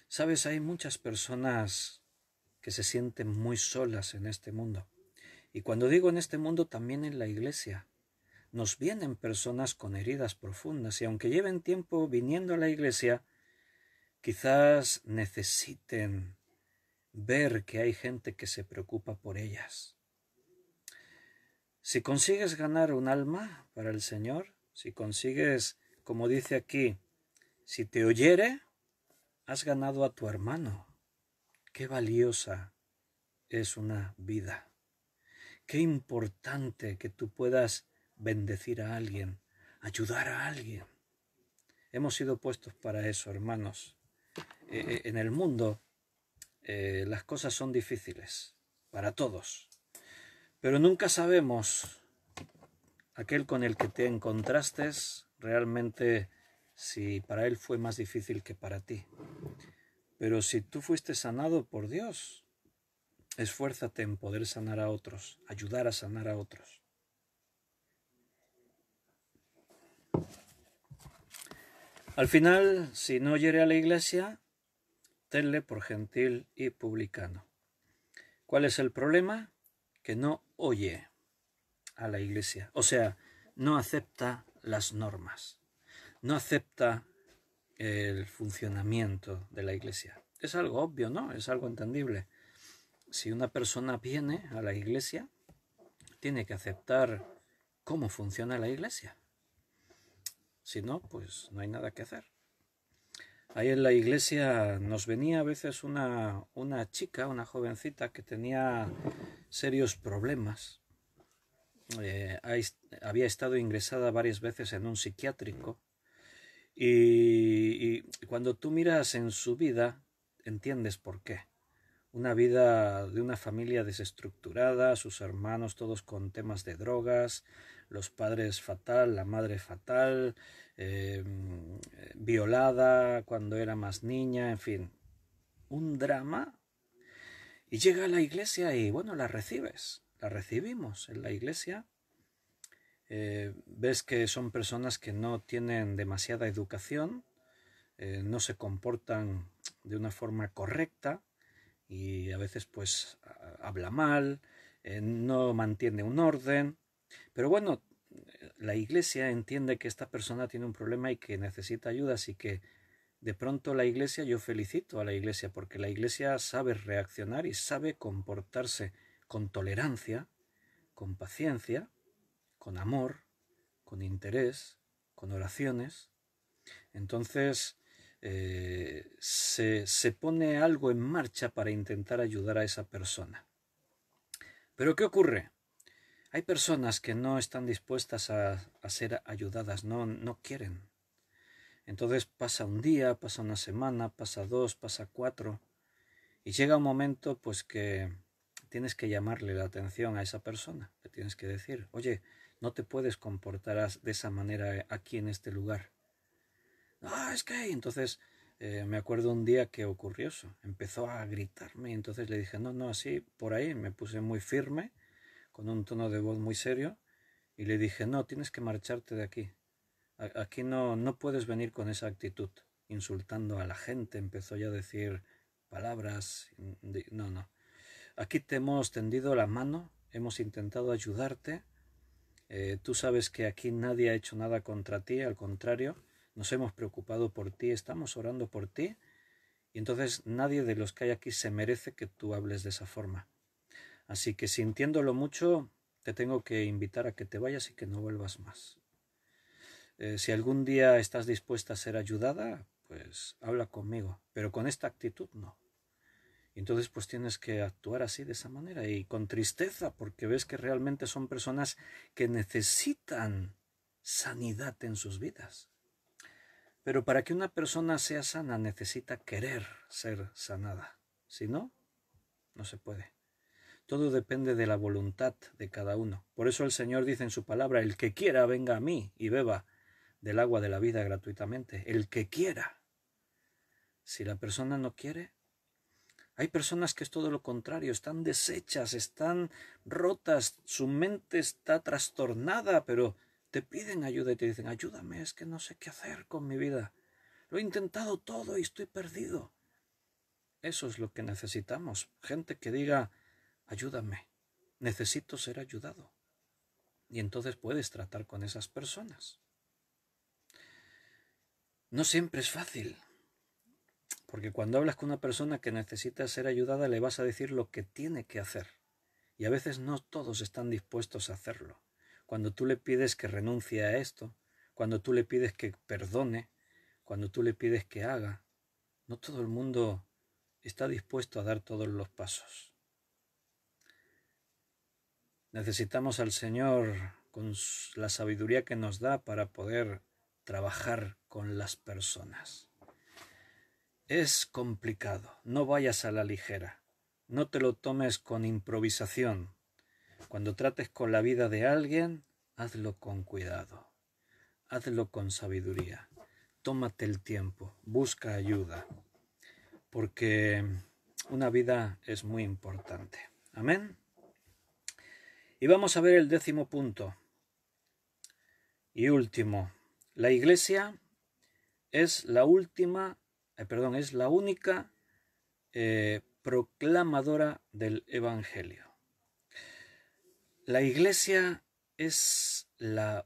Sabes, hay muchas personas que se sienten muy solas en este mundo. Y cuando digo en este mundo, también en la iglesia. Nos vienen personas con heridas profundas, y aunque lleven tiempo viniendo a la iglesia, quizás necesiten ver que hay gente que se preocupa por ellas. Si consigues ganar un alma para el Señor, si consigues, como dice aquí, si te oyere, has ganado a tu hermano. Qué valiosa es una vida. Qué importante que tú puedas bendecir a alguien, ayudar a alguien. Hemos sido puestos para eso, hermanos. En el mundo las cosas son difíciles para todos, pero nunca sabemos aquel con el que te encontraste realmente si para él fue más difícil que para ti. Pero si tú fuiste sanado por Dios, esfuérzate en poder sanar a otros, ayudar a sanar a otros. Al final, si no oyere a la iglesia, tenle por gentil y publicano. ¿Cuál es el problema? Que no oye a la iglesia, o sea, no acepta las normas, no acepta el funcionamiento de la iglesia. Es algo obvio, ¿no? Es algo entendible. Si una persona viene a la iglesia, tiene que aceptar cómo funciona la iglesia. Si no, pues no hay nada que hacer. Ahí en la iglesia nos venía a veces una chica, una jovencita que tenía serios problemas. Había estado ingresada varias veces en un psiquiátrico, y cuando tú miras en su vida, entiendes por qué. Una vida de una familia desestructurada, sus hermanos todos con temas de drogas, los padres fatal, la madre fatal, violada cuando era más niña, en fin, un drama. Y llega a la iglesia y bueno, la recibimos en la iglesia. Ves que son personas que no tienen demasiada educación, no se comportan de una forma correcta, y a veces pues habla mal, no mantiene un orden. Pero bueno, la iglesia entiende que esta persona tiene un problema y que necesita ayuda, así que de pronto la iglesia, yo felicito a la iglesia, porque la iglesia sabe reaccionar y sabe comportarse con tolerancia, con paciencia, con amor, con interés, con oraciones. Entonces se pone algo en marcha para intentar ayudar a esa persona. ¿Pero qué ocurre? Hay personas que no están dispuestas a ser ayudadas, no quieren. Entonces pasa un día, pasa una semana, pasa 2, pasa 4, y llega un momento pues que tienes que llamarle la atención a esa persona. Le tienes que decir, oye, no te puedes comportar de esa manera aquí en este lugar. Es que... Entonces me acuerdo un día que ocurrió eso. Empezó a gritarme y entonces le dije, no, así por ahí. Me puse muy firme, con un tono de voz muy serio, y le dije, no, tienes que marcharte de aquí. Aquí no puedes venir con esa actitud, insultando a la gente. Empezó ya a decir palabras. No. Aquí te hemos tendido la mano, hemos intentado ayudarte. Tú sabes que aquí nadie ha hecho nada contra ti, al contrario, nos hemos preocupado por ti, estamos orando por ti, y entonces nadie de los que hay aquí se merece que tú hables de esa forma. Así que, sintiéndolo mucho, te tengo que invitar a que te vayas y que no vuelvas más. Si algún día estás dispuesta a ser ayudada, pues habla conmigo, pero con esta actitud no. Entonces pues tienes que actuar así, de esa manera, y con tristeza, porque ves que realmente son personas que necesitan sanidad en sus vidas. Pero para que una persona sea sana necesita querer ser sanada. Si no, no se puede. Todo depende de la voluntad de cada uno. Por eso el Señor dice en su palabra, el que quiera venga a mí y beba del agua de la vida gratuitamente. El que quiera. Si la persona no quiere, hay personas que es todo lo contrario, están deshechas, están rotas, su mente está trastornada, pero te piden ayuda y te dicen, ayúdame, es que no sé qué hacer con mi vida. Lo he intentado todo y estoy perdido. Eso es lo que necesitamos, gente que diga, ayúdame, necesito ser ayudado. Y entonces puedes tratar con esas personas. No siempre es fácil, porque cuando hablas con una persona que necesita ser ayudada le vas a decir lo que tiene que hacer. Y a veces no todos están dispuestos a hacerlo. Cuando tú le pides que renuncie a esto, cuando tú le pides que perdone, cuando tú le pides que haga, no todo el mundo está dispuesto a dar todos los pasos. Necesitamos al Señor con la sabiduría que nos da para poder trabajar con las personas. Es complicado, no vayas a la ligera, no te lo tomes con improvisación. Cuando trates con la vida de alguien, hazlo con cuidado, hazlo con sabiduría, tómate el tiempo, busca ayuda, porque una vida es muy importante. Amén. Y vamos a ver el 10º punto y último. La Iglesia es la única proclamadora del Evangelio. La Iglesia es la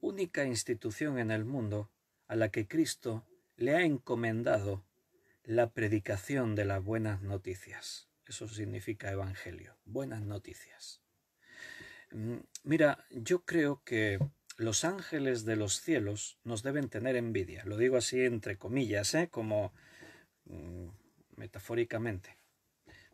única institución en el mundo a la que Cristo le ha encomendado la predicación de las buenas noticias. Eso significa Evangelio, buenas noticias. Mira, yo creo que los ángeles de los cielos nos deben tener envidia. Lo digo así entre comillas, como metafóricamente.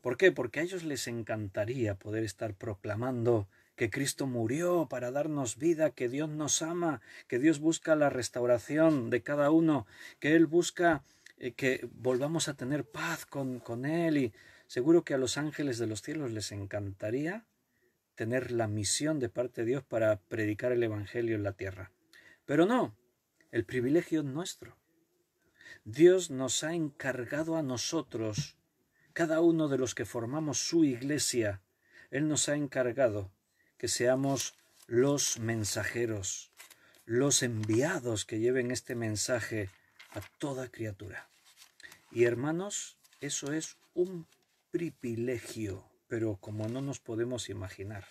¿Por qué? Porque a ellos les encantaría poder estar proclamando que Cristo murió para darnos vida, que Dios nos ama, que Dios busca la restauración de cada uno, que Él busca que volvamos a tener paz con Él. Y seguro que a los ángeles de los cielos les encantaría tener la misión de parte de Dios para predicar el Evangelio en la tierra. Pero no, el privilegio es nuestro. Dios nos ha encargado a nosotros, cada uno de los que formamos su iglesia, Él nos ha encargado que seamos los mensajeros, los enviados que lleven este mensaje a toda criatura. Y hermanos, eso es un privilegio, pero como no nos podemos imaginar.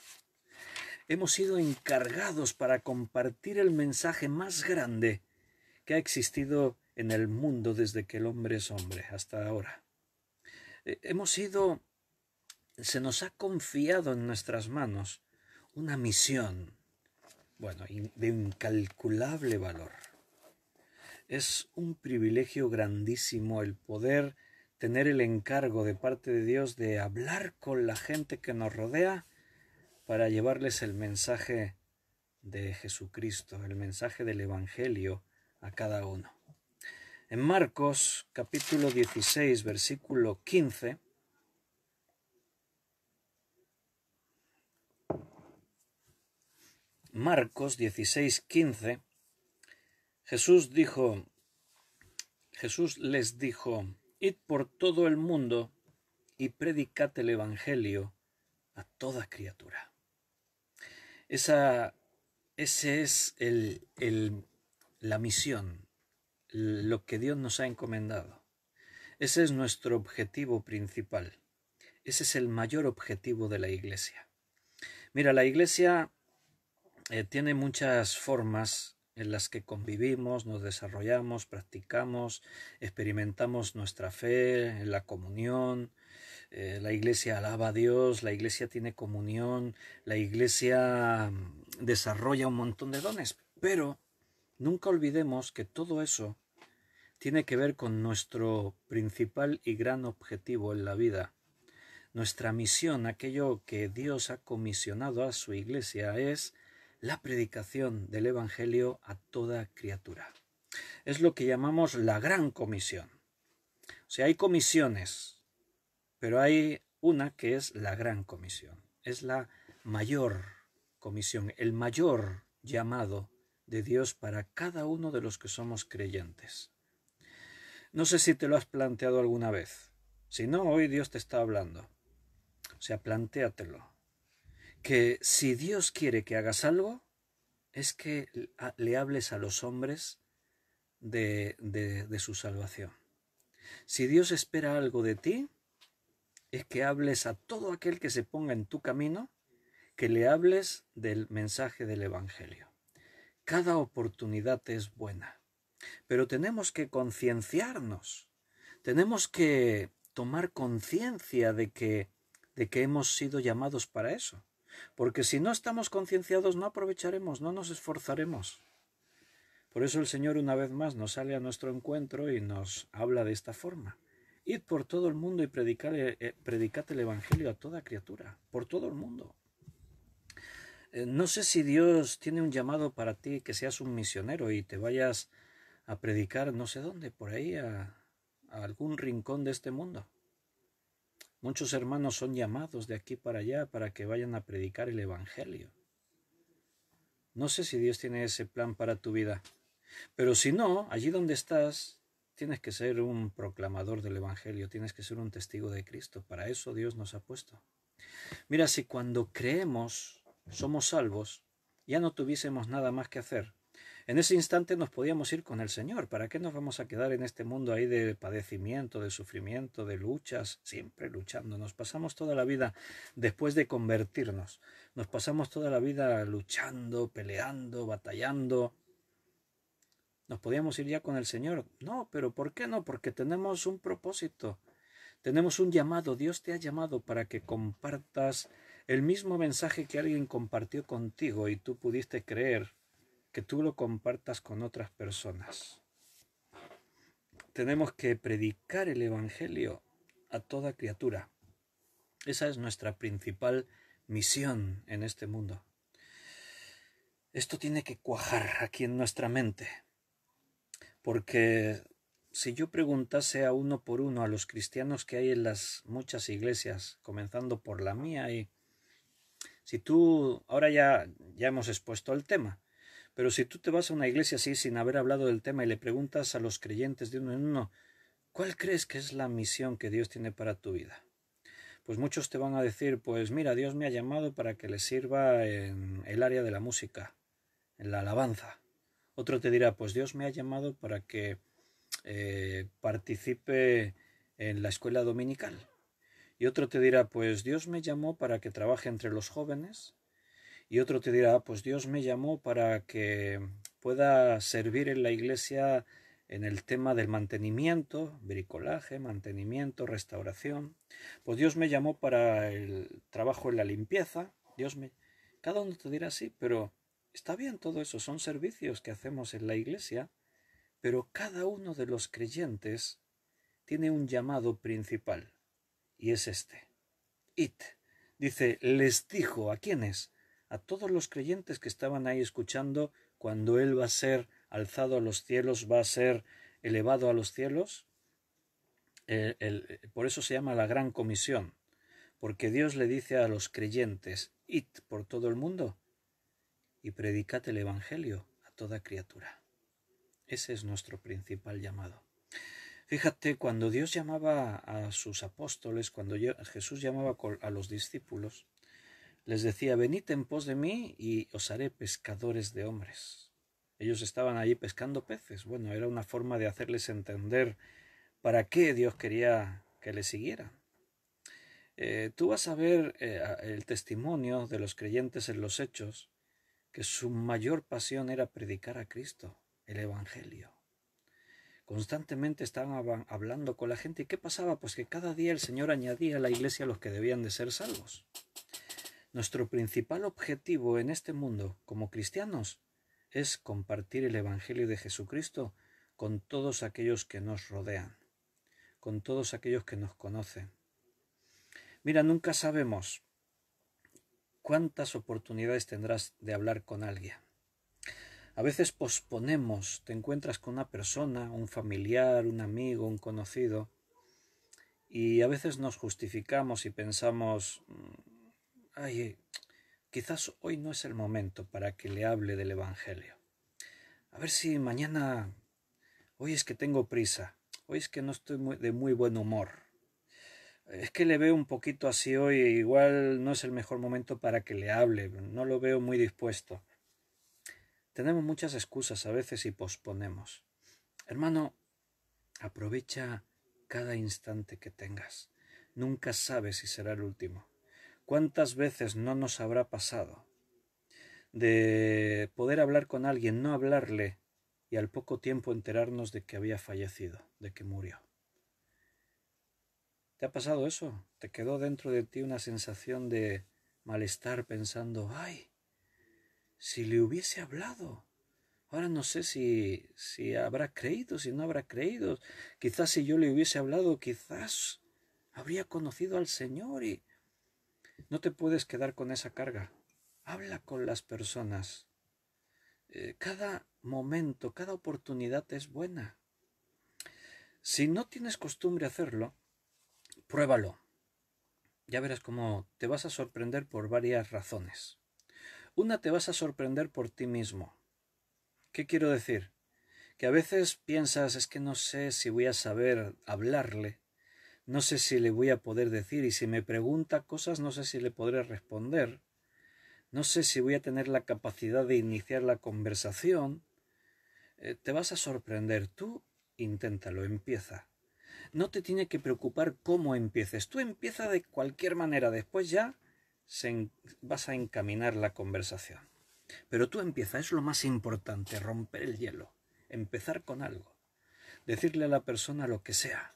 Hemos sido encargados para compartir el mensaje más grande que ha existido en el mundo desde que el hombre es hombre hasta ahora. Se nos ha confiado en nuestras manos una misión, de incalculable valor. Es un privilegio grandísimo el poder tener el encargo de parte de Dios de hablar con la gente que nos rodea para llevarles el mensaje de Jesucristo, el mensaje del Evangelio a cada uno. En Marcos capítulo 16, versículo 15, Marcos 16, 15, Jesús les dijo, id por todo el mundo y predicad el Evangelio a toda criatura. Ese es la misión, lo que Dios nos ha encomendado. Ese es nuestro objetivo principal. Ese es el mayor objetivo de la Iglesia. Mira, la Iglesia tiene muchas formas en las que convivimos, nos desarrollamos, practicamos, experimentamos nuestra fe en la comunión. La Iglesia alaba a Dios, la Iglesia tiene comunión, la Iglesia desarrolla un montón de dones, pero nunca olvidemos que todo eso tiene que ver con nuestro principal y gran objetivo en la vida. Nuestra misión, aquello que Dios ha comisionado a su Iglesia, es la predicación del Evangelio a toda criatura. Es lo que llamamos la gran comisión. O sea, hay comisiones, pero hay una que es la gran comisión. Es la mayor comisión, el mayor llamado de Dios para cada uno de los que somos creyentes. No sé si te lo has planteado alguna vez. Si no, hoy Dios te está hablando. O sea, plantéatelo. Que si Dios quiere que hagas algo, es que le hables a los hombres de su salvación. Si Dios espera algo de ti, es que hables a todo aquel que se ponga en tu camino, que le hables del mensaje del Evangelio. Cada oportunidad es buena, pero tenemos que concienciarnos, tenemos que tomar conciencia de que hemos sido llamados para eso. Porque si no estamos concienciados no aprovecharemos, no nos esforzaremos. Por eso el Señor una vez más nos sale a nuestro encuentro y nos habla de esta forma. Id por todo el mundo y predicad el Evangelio a toda criatura, por todo el mundo. No sé si Dios tiene un llamado para ti, que seas un misionero y te vayas a predicar no sé dónde, por ahí a algún rincón de este mundo. Muchos hermanos son llamados de aquí para allá para que vayan a predicar el Evangelio. No sé si Dios tiene ese plan para tu vida, pero si no, allí donde estás, tienes que ser un proclamador del Evangelio, tienes que ser un testigo de Cristo. Para eso Dios nos ha puesto. Mira, si cuando creemos somos salvos, ya no tuviésemos nada más que hacer, en ese instante nos podíamos ir con el Señor. ¿Para qué nos vamos a quedar en este mundo ahí de padecimiento, de sufrimiento, de luchas? Siempre luchando. Nos pasamos toda la vida, después de convertirnos, nos pasamos toda la vida luchando, peleando, batallando. ¿Nos podíamos ir ya con el Señor? No, pero ¿por qué no? Porque tenemos un propósito, tenemos un llamado. Dios te ha llamado para que compartas el mismo mensaje que alguien compartió contigo y tú pudiste creer, que tú lo compartas con otras personas. Tenemos que predicar el Evangelio a toda criatura. Esa es nuestra principal misión en este mundo. Esto tiene que cuajar aquí en nuestra mente, porque si yo preguntase a uno por uno a los cristianos que hay en las muchas iglesias, comenzando por la mía, y si tú, ahora ya hemos expuesto el tema, pero si tú te vas a una iglesia así sin haber hablado del tema y le preguntas a los creyentes de uno en uno, ¿cuál crees que es la misión que Dios tiene para tu vida? Pues muchos te van a decir, pues mira, Dios me ha llamado para que le sirva en el área de la música, en la alabanza. Otro te dirá, pues Dios me ha llamado para que participe en la escuela dominical. Y otro te dirá, pues Dios me llamó para que trabaje entre los jóvenes. Y otro te dirá, pues Dios me llamó para que pueda servir en la iglesia en el tema del mantenimiento, bricolaje, mantenimiento, restauración. Pues Dios me llamó para el trabajo en la limpieza. Cada uno te dirá sí, pero está bien todo eso, son servicios que hacemos en la iglesia, pero cada uno de los creyentes tiene un llamado principal, y es este. Id, Dice, les dijo, ¿a quiénes? A todos los creyentes que estaban ahí escuchando cuando Él va a ser alzado a los cielos, va a ser elevado a los cielos. Por eso se llama la Gran Comisión, porque Dios le dice a los creyentes, id por todo el mundo y predicad el Evangelio a toda criatura. Ese es nuestro principal llamado. Fíjate, cuando Dios llamaba a sus apóstoles, cuando Jesús llamaba a los discípulos, les decía, venid en pos de mí y os haré pescadores de hombres. Ellos estaban allí pescando peces. Bueno, era una forma de hacerles entender para qué Dios quería que le siguieran. Tú vas a ver el testimonio de los creyentes en los Hechos, que su mayor pasión era predicar a Cristo, el Evangelio. Constantemente estaban hablando con la gente. ¿Y qué pasaba? Pues que cada día el Señor añadía a la iglesia a los que debían de ser salvos. Nuestro principal objetivo en este mundo, como cristianos, es compartir el Evangelio de Jesucristo con todos aquellos que nos rodean, con todos aquellos que nos conocen. Mira, nunca sabemos cuántas oportunidades tendrás de hablar con alguien. A veces posponemos, te encuentras con una persona, un familiar, un amigo, un conocido, y a veces nos justificamos y pensamos, ay, quizás hoy no es el momento para que le hable del Evangelio. A ver si mañana, hoy es que tengo prisa, hoy es que no estoy de muy buen humor. Es que le veo un poquito así hoy, igual no es el mejor momento para que le hable, no lo veo muy dispuesto. Tenemos muchas excusas a veces y posponemos. Hermano, aprovecha cada instante que tengas. Nunca sabes si será el último. ¿Cuántas veces no nos habrá pasado de poder hablar con alguien, no hablarle y al poco tiempo enterarnos de que había fallecido, de que murió? ¿Te ha pasado eso? ¿Te quedó dentro de ti una sensación de malestar pensando, ay, si le hubiese hablado? Ahora no sé si habrá creído, si no habrá creído. Quizás si yo le hubiese hablado, quizás habría conocido al Señor. Y no te puedes quedar con esa carga. Habla con las personas. Cada momento, cada oportunidad es buena. Si no tienes costumbre hacerlo, pruébalo. Ya verás cómo te vas a sorprender por varias razones. Una, te vas a sorprender por ti mismo. ¿Qué quiero decir? Que a veces piensas, es que no sé si voy a saber hablarle, no sé si le voy a poder decir, y si me pregunta cosas no sé si le podré responder, no sé si voy a tener la capacidad de iniciar la conversación. Te vas a sorprender. Tú inténtalo, empieza. No te tiene que preocupar cómo empieces, tú empieza de cualquier manera, después ya vas a encaminar la conversación. Pero tú empieza, es lo más importante, romper el hielo, empezar con algo, decirle a la persona lo que sea.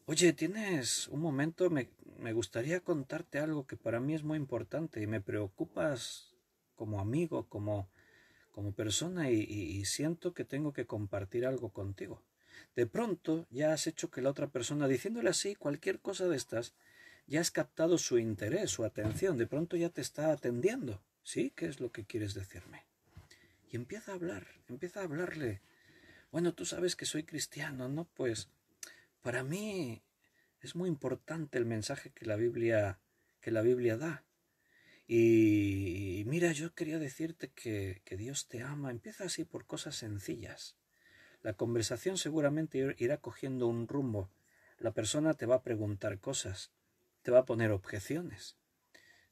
Oye, ¿tienes un momento? Me gustaría contarte algo que para mí es muy importante y me preocupas como amigo, como persona y siento que tengo que compartir algo contigo. De pronto ya has hecho que la otra persona, diciéndole así cualquier cosa de estas, ya has captado su interés, su atención, de pronto ya te está atendiendo. ¿Sí? ¿Qué es lo que quieres decirme? Y empieza a hablarle. Bueno, tú sabes que soy cristiano, ¿no? Pues para mí es muy importante el mensaje que la Biblia da. Y mira, yo quería decirte que Dios te ama. Empieza así por cosas sencillas. La conversación seguramente irá cogiendo un rumbo. La persona te va a preguntar cosas, te va a poner objeciones,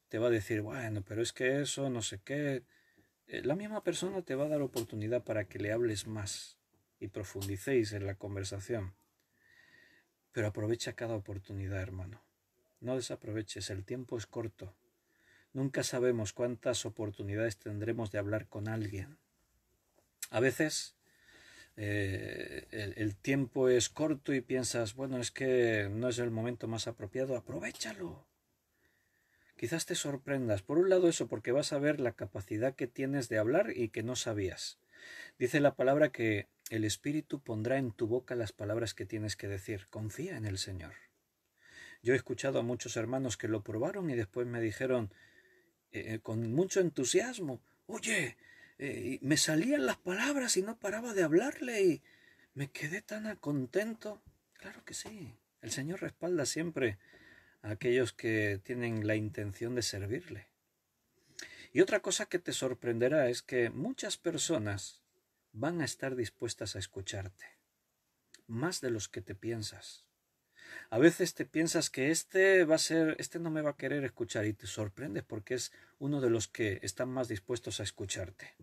te va a decir, bueno, pero es que eso, no sé qué. La misma persona te va a dar oportunidad para que le hables más y profundicéis en la conversación. Pero aprovecha cada oportunidad, hermano. No desaproveches, el tiempo es corto. Nunca sabemos cuántas oportunidades tendremos de hablar con alguien. A veces el tiempo es corto y piensas, bueno, es que no es el momento más apropiado. Aprovéchalo. Quizás te sorprendas. Por un lado eso, porque vas a ver la capacidad que tienes de hablar y que no sabías. Dice la palabra que el Espíritu pondrá en tu boca las palabras que tienes que decir. Confía en el Señor. Yo he escuchado a muchos hermanos que lo probaron y después me dijeron con mucho entusiasmo, oye, me salían las palabras y no paraba de hablarle y me quedé tan contento. Claro que sí, el Señor respalda siempre a aquellos que tienen la intención de servirle. Y otra cosa que te sorprenderá es que muchas personas van a estar dispuestas a escucharte, más de los que te piensas. A veces te piensas que este no me va a querer escuchar y te sorprendes porque es uno de los que están más dispuestos a escucharte.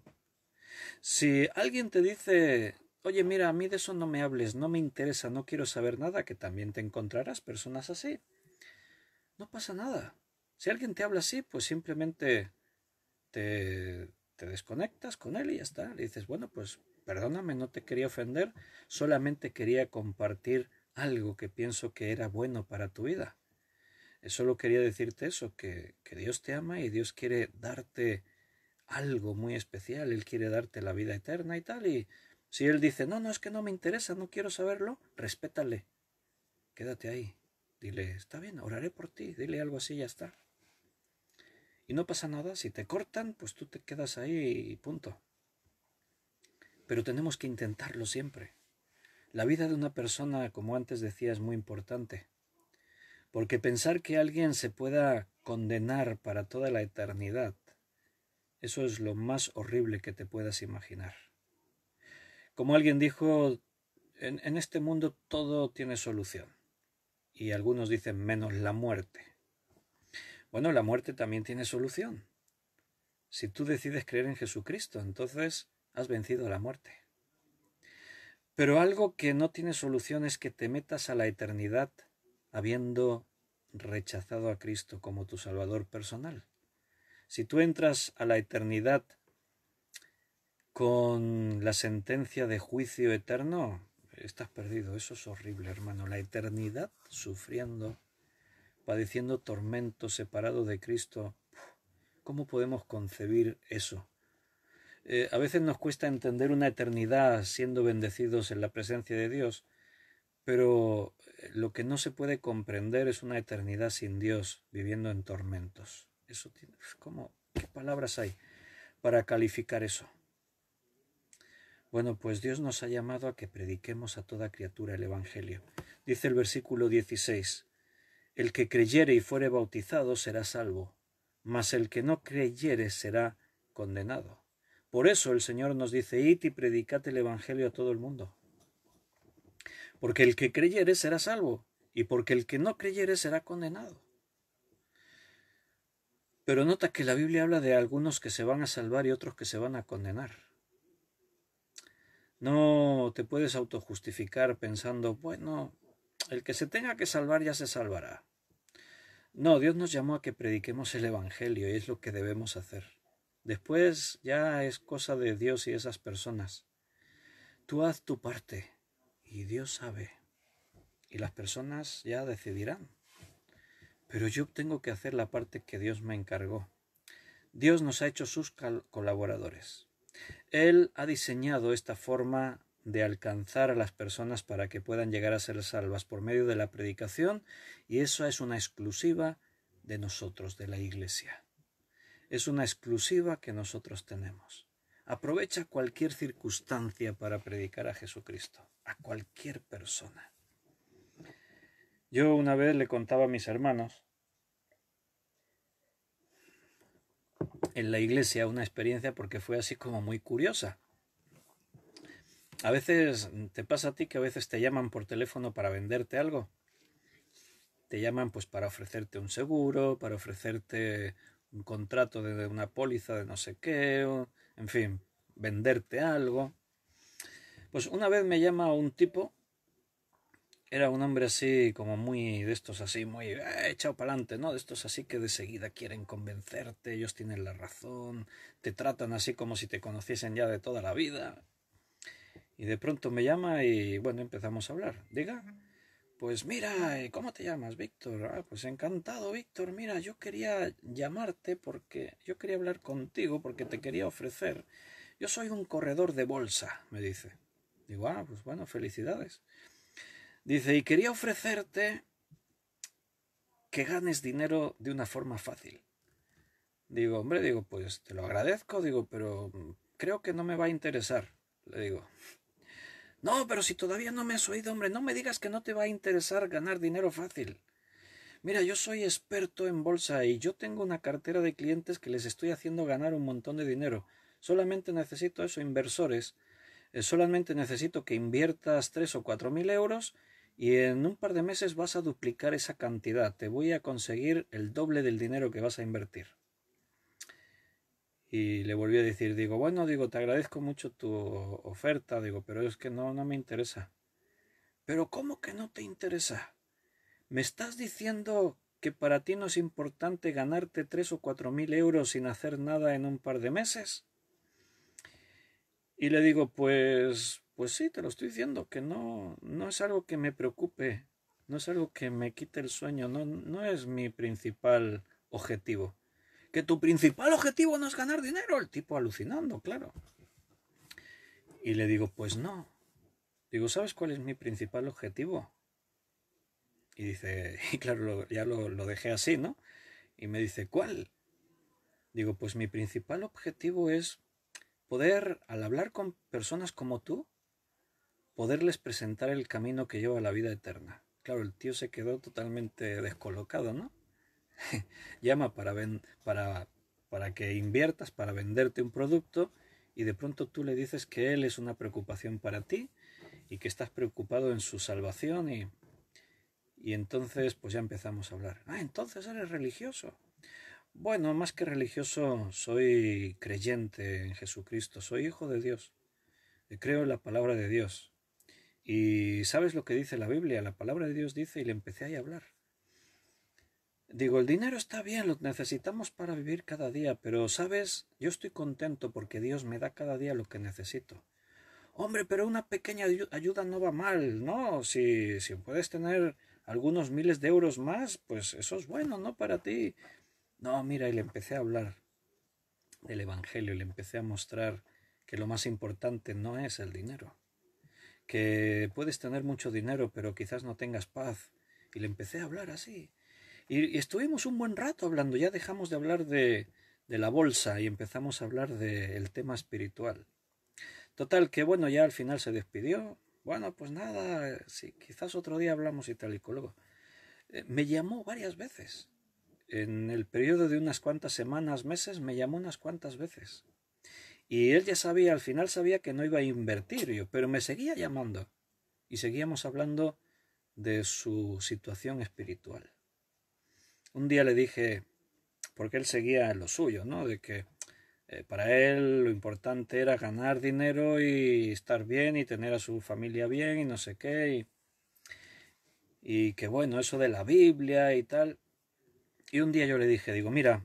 Si alguien te dice, oye, mira, a mí de eso no me hables, no me interesa, no quiero saber nada, que también te encontrarás personas así. No pasa nada. Si alguien te habla así, pues simplemente te desconectas con él y ya está. Le dices, bueno, pues perdóname, no te quería ofender, solamente quería compartir algo que pienso que era bueno para tu vida. Solo quería decirte eso, que Dios te ama y Dios quiere darte algo muy especial, Él quiere darte la vida eterna y tal, y si Él dice, no, es que no me interesa, no quiero saberlo, respétale, quédate ahí, dile, está bien, oraré por ti, dile algo así y ya está. Y no pasa nada, si te cortan, pues tú te quedas ahí y punto. Pero tenemos que intentarlo siempre. La vida de una persona, como antes decía, es muy importante. Porque pensar que alguien se pueda condenar para toda la eternidad, eso es lo más horrible que te puedas imaginar. Como alguien dijo, en este mundo todo tiene solución. Y algunos dicen menos la muerte. Bueno, la muerte también tiene solución. Si tú decides creer en Jesucristo, entonces has vencido a la muerte. Pero algo que no tiene solución es que te metas a la eternidad habiendo rechazado a Cristo como tu Salvador personal. Si tú entras a la eternidad con la sentencia de juicio eterno, estás perdido. Eso es horrible, hermano. La eternidad sufriendo, padeciendo tormento, separado de Cristo. ¿Cómo podemos concebir eso? A veces nos cuesta entender una eternidad siendo bendecidos en la presencia de Dios, pero lo que no se puede comprender es una eternidad sin Dios, viviendo en tormentos. Eso tiene, ¿cómo? ¿Qué palabras hay para calificar eso? Bueno, pues Dios nos ha llamado a que prediquemos a toda criatura el Evangelio. Dice el versículo 16, el que creyere y fuere bautizado será salvo, mas el que no creyere será condenado. Por eso el Señor nos dice, id y predicad el Evangelio a todo el mundo. Porque el que creyere será salvo, y porque el que no creyere será condenado. Pero nota que la Biblia habla de algunos que se van a salvar y otros que se van a condenar. No te puedes autojustificar pensando, bueno, el que se tenga que salvar ya se salvará. No, Dios nos llamó a que prediquemos el Evangelio y es lo que debemos hacer. Después ya es cosa de Dios y esas personas. Tú haz tu parte y Dios sabe. Y las personas ya decidirán. Pero yo tengo que hacer la parte que Dios me encargó. Dios nos ha hecho sus colaboradores. Él ha diseñado esta forma de alcanzar a las personas para que puedan llegar a ser salvas por medio de la predicación, y eso es una exclusiva de nosotros, de la Iglesia. Es una exclusiva que nosotros tenemos. Aprovecha cualquier circunstancia para predicar a Jesucristo, a cualquier persona. Yo una vez le contaba a mis hermanos en la iglesia una experiencia porque fue así como muy curiosa. A veces te pasa a ti que a veces te llaman por teléfono para venderte algo. Te llaman pues para ofrecerte un seguro, para ofrecerte un contrato de una póliza de no sé qué, en fin, venderte algo. Pues una vez me llama un tipo, era un hombre así como muy de estos así, muy echado para adelante, ¿no? De estos así que de seguida quieren convencerte, ellos tienen la razón, te tratan así como si te conociesen ya de toda la vida. Y de pronto me llama y bueno, empezamos a hablar. Diga, pues mira, ¿cómo te llamas, Víctor? Ah, pues encantado, Víctor. Mira, yo quería llamarte porque yo quería hablar contigo porque te quería ofrecer. Yo soy un corredor de bolsa, me dice. Digo, ah, pues bueno, felicidades. Dice, y quería ofrecerte que ganes dinero de una forma fácil. Digo, hombre, digo, pues te lo agradezco, digo, pero creo que no me va a interesar, le digo. No, pero si todavía no me has oído, hombre, no me digas que no te va a interesar ganar dinero fácil. Mira, yo soy experto en bolsa y yo tengo una cartera de clientes que les estoy haciendo ganar un montón de dinero. Solamente necesito eso, inversores. Solamente necesito que inviertas 3 o 4 mil euros y en un par de meses vas a duplicar esa cantidad. Te voy a conseguir el doble del dinero que vas a invertir. Y le volví a decir, digo, bueno, digo, te agradezco mucho tu oferta, digo, pero es que no me interesa. Pero ¿cómo que no te interesa? ¿Me estás diciendo que para ti no es importante ganarte 3 o 4 mil euros sin hacer nada en un par de meses? Y le digo, pues sí, te lo estoy diciendo, que no es algo que me preocupe, no es algo que me quite el sueño, no es mi principal objetivo. Que tu principal objetivo no es ganar dinero, el tipo alucinando, claro. Y le digo, pues no. Digo, ¿sabes cuál es mi principal objetivo? Y dice, y claro, ya lo dejé así, ¿no? Y me dice, ¿cuál? Digo, pues mi principal objetivo es poder, al hablar con personas como tú, poderles presentar el camino que lleva a la vida eterna. Claro, el tío se quedó totalmente descolocado, ¿no? Llama para que inviertas, para venderte un producto y de pronto tú le dices que él es una preocupación para ti y que estás preocupado en su salvación y entonces pues ya empezamos a hablar. Ah, entonces eres religioso. Bueno, más que religioso, soy creyente en Jesucristo, soy hijo de Dios, creo en la palabra de Dios. Y ¿sabes lo que dice la Biblia? La palabra de Dios dice, y le empecé ahí a hablar. Digo, el dinero está bien, lo necesitamos para vivir cada día, pero, ¿sabes? Yo estoy contento porque Dios me da cada día lo que necesito. Hombre, pero una pequeña ayuda no va mal, ¿no? Si puedes tener algunos miles de euros más, pues eso es bueno, ¿no? Para ti. No, mira, y le empecé a hablar del Evangelio, y le empecé a mostrar que lo más importante no es el dinero, que puedes tener mucho dinero, pero quizás no tengas paz. Y le empecé a hablar así. Y estuvimos un buen rato hablando, ya dejamos de hablar de la bolsa y empezamos a hablar del tema espiritual. Total, que bueno, ya al final se despidió. Bueno, pues nada, sí, quizás otro día hablamos y tal y luego. Me llamó varias veces. En el periodo de unas cuantas semanas, meses, me llamó unas cuantas veces. Y él ya sabía, al final sabía que no iba a invertir yo, pero me seguía llamando. Y seguíamos hablando de su situación espiritual. Un día le dije, porque él seguía en lo suyo, ¿no? De que para él lo importante era ganar dinero y estar bien y tener a su familia bien y no sé qué. Y que bueno, eso de la Biblia y tal. Y un día yo le dije, digo, mira,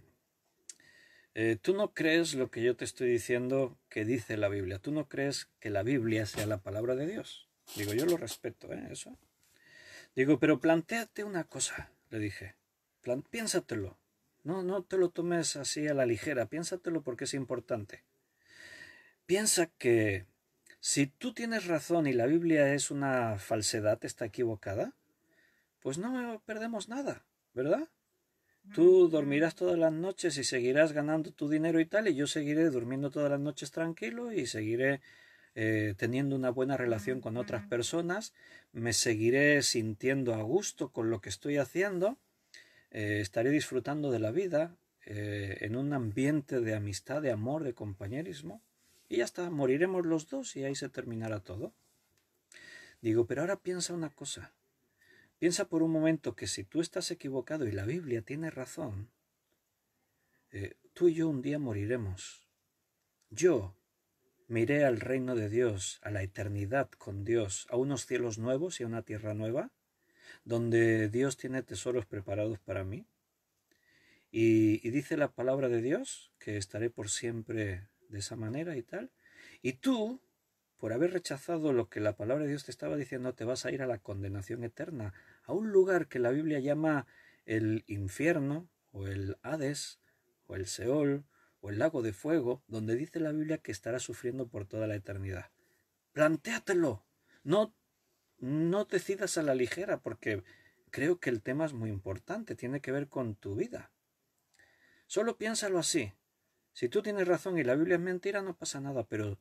tú no crees lo que yo te estoy diciendo que dice la Biblia. Tú no crees que la Biblia sea la palabra de Dios. Digo, yo lo respeto, eso. Digo, pero plantéate una cosa, le dije. Piénsatelo. No te lo tomes así a la ligera. Piénsatelo porque es importante. Piensa que si tú tienes razón y la Biblia es una falsedad, está equivocada, pues no perdemos nada, ¿verdad? Tú dormirás todas las noches y seguirás ganando tu dinero y tal, y yo seguiré durmiendo todas las noches tranquilo y seguiré teniendo una buena relación con otras personas, me seguiré sintiendo a gusto con lo que estoy haciendo, estaré disfrutando de la vida en un ambiente de amistad, de amor, de compañerismo, y ya está, moriremos los dos y ahí se terminará todo. Digo, pero ahora piensa una cosa. Piensa por un momento que si tú estás equivocado y la Biblia tiene razón, tú y yo un día moriremos. Yo me iré al reino de Dios, a la eternidad con Dios, a unos cielos nuevos y a una tierra nueva, donde Dios tiene tesoros preparados para mí. Y dice la palabra de Dios que estaré por siempre de esa manera y tal. Y tú, por haber rechazado lo que la palabra de Dios te estaba diciendo, te vas a ir a la condenación eterna, a un lugar que la Biblia llama el infierno, o el Hades, o el Seol, o el lago de fuego, donde dice la Biblia que estarás sufriendo por toda la eternidad. Plantéatelo, no decidas a la ligera, porque creo que el tema es muy importante, tiene que ver con tu vida. Solo piénsalo así. Si tú tienes razón y la Biblia es mentira, no pasa nada, pero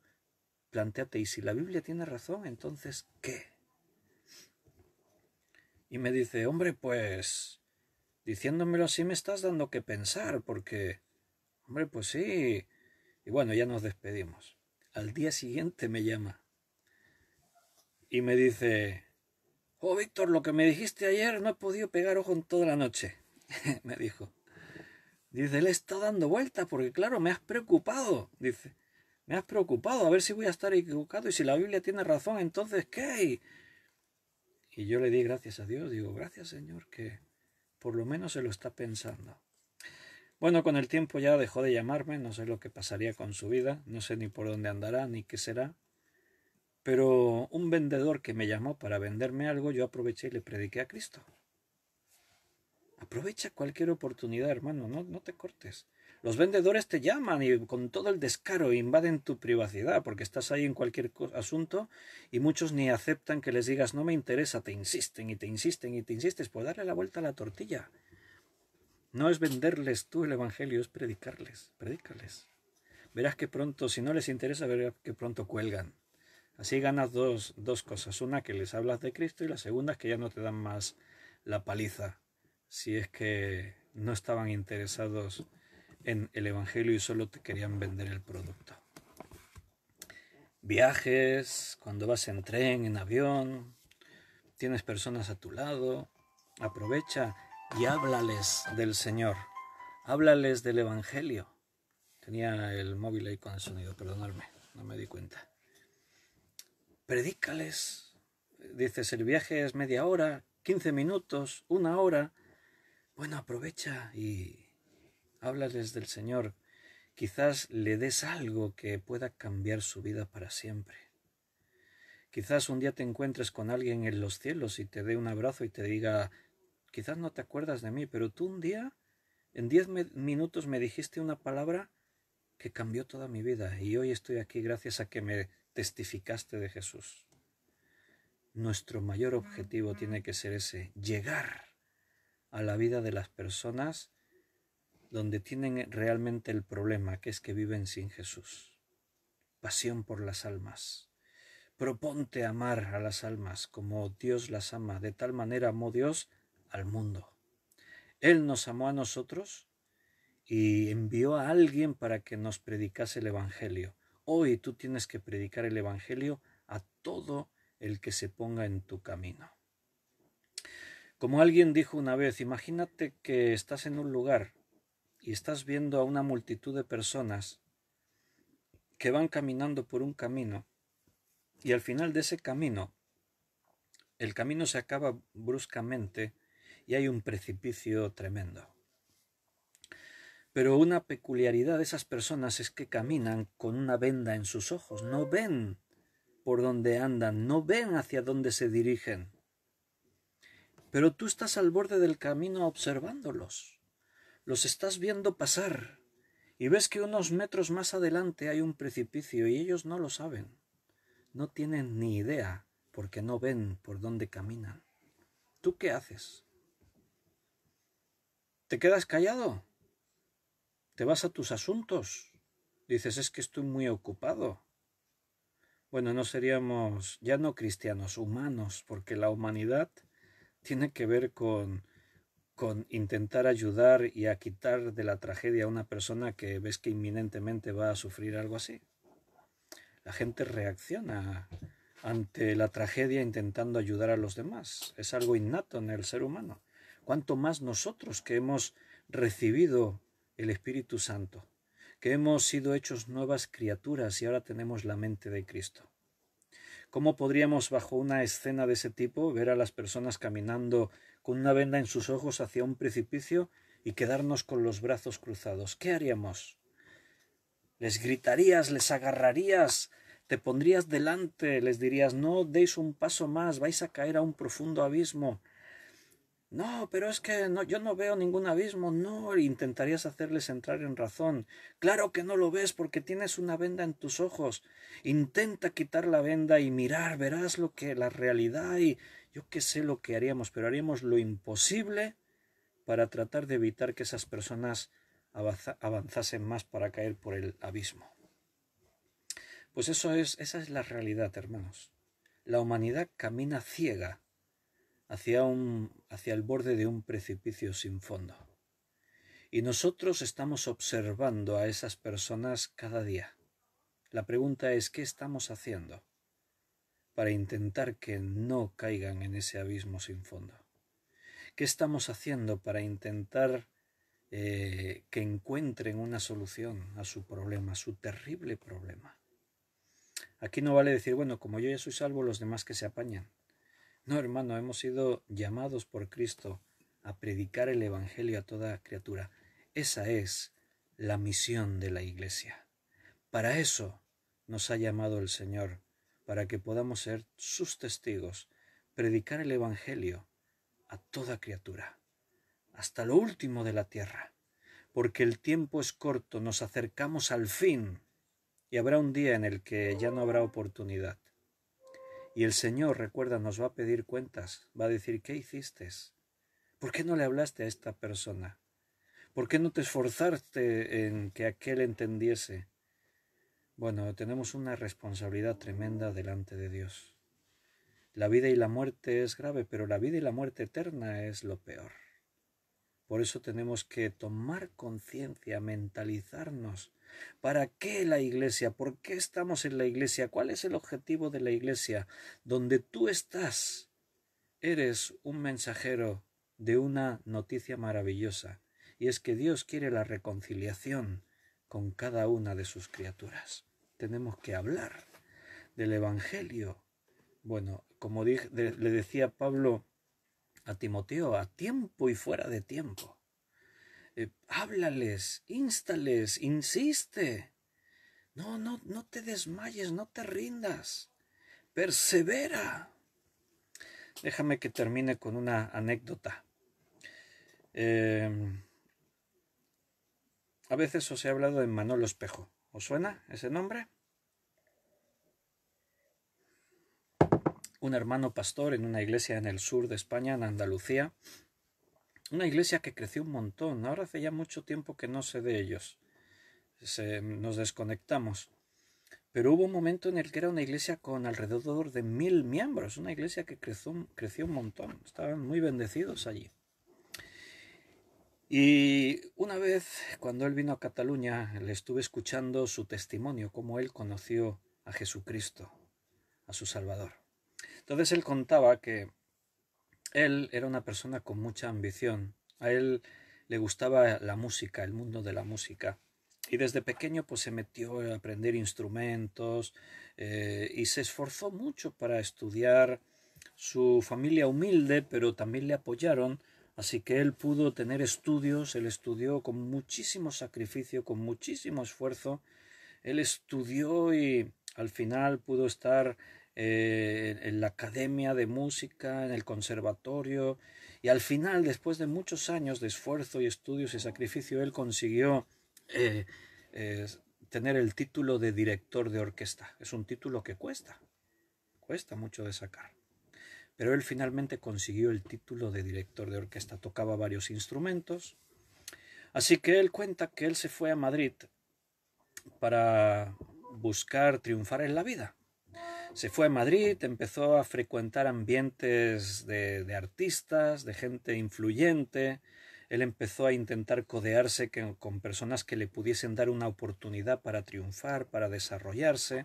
plantéate, ¿y si la Biblia tiene razón, entonces qué? Y me dice, hombre, pues, diciéndomelo así me estás dando que pensar, porque, hombre, pues sí. Y bueno, ya nos despedimos. Al día siguiente me llama y me dice, oh, Víctor, lo que me dijiste ayer no he podido pegar ojo en toda la noche, me dijo. Dice, le está dando vuelta porque, claro, me has preocupado. Dice, me has preocupado, a ver si voy a estar equivocado y si la Biblia tiene razón, entonces, ¿qué? Y yo le di gracias a Dios, digo, gracias, Señor, que por lo menos se lo está pensando. Bueno, con el tiempo ya dejó de llamarme, no sé lo que pasaría con su vida, no sé ni por dónde andará, ni qué será. Pero un vendedor que me llamó para venderme algo, yo aproveché y le prediqué a Cristo. Aprovecha cualquier oportunidad, hermano, no te cortes. Los vendedores te llaman y con todo el descaro invaden tu privacidad porque estás ahí en cualquier asunto y muchos ni aceptan que les digas no me interesa, te insisten y te insisten y te insistes por darle la vuelta a la tortilla. No es venderles tú el evangelio, es predicarles, predícales. Verás que pronto, si no les interesa, verás que pronto cuelgan. Así ganas dos cosas, una que les hablas de Cristo y la segunda es que ya no te dan más la paliza si es que no estaban interesados en el evangelio y solo te querían vender el producto. Viajes, cuando vas en tren, en avión, tienes personas a tu lado, aprovecha y háblales del Señor, háblales del evangelio. Tenía el móvil ahí con el sonido, perdonadme, no me di cuenta. Predícales. Dices, el viaje es media hora, 15 minutos, 1 hora. Bueno, aprovecha y háblales del Señor. Quizás le des algo que pueda cambiar su vida para siempre. Quizás un día te encuentres con alguien en los cielos y te dé un abrazo y te diga, quizás no te acuerdas de mí, pero tú un día, en 10 minutos me dijiste una palabra que cambió toda mi vida y hoy estoy aquí gracias a que me testificaste de Jesús. Nuestro mayor objetivo tiene que ser ese, llegar a la vida de las personas donde tienen realmente el problema, que es que viven sin Jesús. Pasión por las almas. Proponte amar a las almas como Dios las ama. De tal manera amó Dios al mundo. Él nos amó a nosotros y envió a alguien para que nos predicase el Evangelio. Hoy tú tienes que predicar el Evangelio a todo el que se ponga en tu camino. Como alguien dijo una vez, imagínate que estás en un lugar y estás viendo a una multitud de personas que van caminando por un camino y al final de ese camino, el camino se acaba bruscamente y hay un precipicio tremendo. Pero una peculiaridad de esas personas es que caminan con una venda en sus ojos, no ven por dónde andan, no ven hacia dónde se dirigen. Pero tú estás al borde del camino observándolos. Los estás viendo pasar y ves que unos metros más adelante hay un precipicio y ellos no lo saben. No tienen ni idea porque no ven por dónde caminan. ¿Tú qué haces? ¿Te quedas callado? ¿Te vas a tus asuntos? Dices, es que estoy muy ocupado. Bueno, no seríamos ya no cristianos, humanos, porque la humanidad tiene que ver con intentar ayudar y a quitar de la tragedia a una persona que ves que inminentemente va a sufrir algo así. La gente reacciona ante la tragedia intentando ayudar a los demás. Es algo innato en el ser humano. Cuanto más nosotros que hemos recibido el Espíritu Santo, que hemos sido hechos nuevas criaturas y ahora tenemos la mente de Cristo. ¿Cómo podríamos, bajo una escena de ese tipo, ver a las personas caminando con una venda en sus ojos hacia un precipicio y quedarnos con los brazos cruzados? ¿Qué haríamos? Les gritarías, les agarrarías, te pondrías delante, les dirías, no deis un paso más, vais a caer a un profundo abismo. No, pero es que no, yo no veo ningún abismo. No, intentarías hacerles entrar en razón. Claro que no lo ves porque tienes una venda en tus ojos. Intenta quitar la venda y mirar, verás lo que la realidad y yo qué sé lo que haríamos, pero haríamos lo imposible para tratar de evitar que esas personas avanzasen más para caer por el abismo. Pues esa es la realidad, hermanos. La humanidad camina ciega hacia el borde de un precipicio sin fondo. Y nosotros estamos observando a esas personas cada día. La pregunta es, ¿qué estamos haciendo para intentar que no caigan en ese abismo sin fondo? ¿Qué estamos haciendo para intentar que encuentren una solución a su problema, a su terrible problema? Aquí no vale decir, bueno, como yo ya soy salvo, los demás que se apañan. No, hermano, hemos sido llamados por Cristo a predicar el Evangelio a toda criatura. Esa es la misión de la Iglesia. Para eso nos ha llamado el Señor, para que podamos ser sus testigos, predicar el Evangelio a toda criatura, hasta lo último de la tierra, porque el tiempo es corto, nos acercamos al fin, y habrá un día en el que ya no habrá oportunidad. Y el Señor, recuerda, nos va a pedir cuentas, va a decir, ¿qué hiciste? ¿Por qué no le hablaste a esta persona? ¿Por qué no te esforzaste en que aquel entendiese? Bueno, tenemos una responsabilidad tremenda delante de Dios. La vida y la muerte es grave, pero la vida y la muerte eterna es lo peor. Por eso tenemos que tomar conciencia, mentalizarnos. ¿Para qué la Iglesia? ¿Por qué estamos en la Iglesia? ¿Cuál es el objetivo de la Iglesia? Donde tú estás, eres un mensajero de una noticia maravillosa, y es que Dios quiere la reconciliación con cada una de sus criaturas. Tenemos que hablar del Evangelio. Bueno, como le decía Pablo a Timoteo, a tiempo y fuera de tiempo. Háblales, instales, insiste. No te desmayes, no te rindas. Persevera. Déjame que termine con una anécdota. A veces os he hablado de Manolo Espejo. ¿Os suena ese nombre? Un hermano pastor en una iglesia en el sur de España, en Andalucía. Una iglesia que creció un montón. Ahora hace ya mucho tiempo que no sé de ellos. Nos desconectamos. Pero hubo un momento en el que era una iglesia con alrededor de 1000 miembros. Una iglesia que creció un montón. Estaban muy bendecidos allí. Y una vez, cuando él vino a Cataluña, le estuve escuchando su testimonio, cómo él conoció a Jesucristo, a su Salvador. Entonces él contaba que él era una persona con mucha ambición. A él le gustaba la música, el mundo de la música. Y desde pequeño pues se metió a aprender instrumentos y se esforzó mucho para estudiar. Su familia humilde, pero también le apoyaron. Así que él pudo tener estudios, él estudió con muchísimo sacrificio, con muchísimo esfuerzo. Él estudió y al final pudo estar en la academia de música, en el conservatorio, y al final, después de muchos años de esfuerzo y estudios y sacrificio, él consiguió eh, eh, tener el título de director de orquesta. Es un título que cuesta mucho de sacar. Pero él finalmente consiguió el título de director de orquesta, tocaba varios instrumentos. Así que él cuenta que él se fue a Madrid para buscar triunfar en la vida. Se fue a Madrid, empezó a frecuentar ambientes de artistas, de gente influyente. Él empezó a intentar codearse con personas que le pudiesen dar una oportunidad para triunfar, para desarrollarse.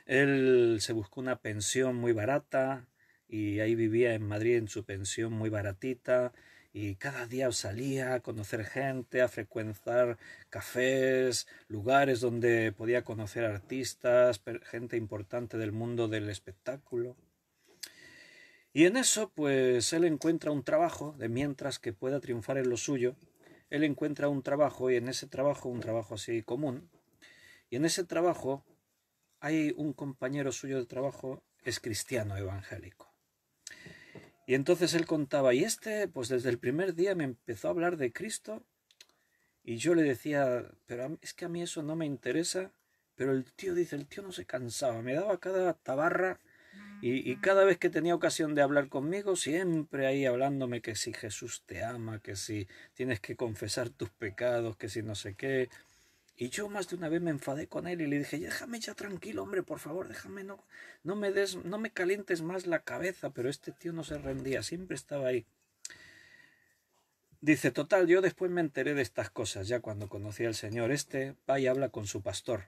Él se buscó una pensión muy barata y ahí vivía en Madrid en su pensión muy baratita, y cada día salía a conocer gente, a frecuentar cafés, lugares donde podía conocer artistas, gente importante del mundo del espectáculo. Y en eso pues él encuentra un trabajo, de mientras que pueda triunfar en lo suyo, él encuentra un trabajo, y en ese trabajo, un trabajo así común, y en ese trabajo hay un compañero suyo de trabajo, es cristiano evangélico. Y entonces él contaba, y pues desde el primer día me empezó a hablar de Cristo, y yo le decía, pero es que a mí eso no me interesa, pero el tío dice, el tío no se cansaba, me daba cada tabarra, y cada vez que tenía ocasión de hablar conmigo, siempre ahí hablándome que si Jesús te ama, que si tienes que confesar tus pecados, que si no sé qué. Y yo más de una vez me enfadé con él y le dije, déjame ya tranquilo, hombre, por favor, déjame, no me calientes más la cabeza. Pero este tío no se rendía, siempre estaba ahí. Dice, total, yo después me enteré de estas cosas, ya cuando conocí al Señor. Va y habla con su pastor.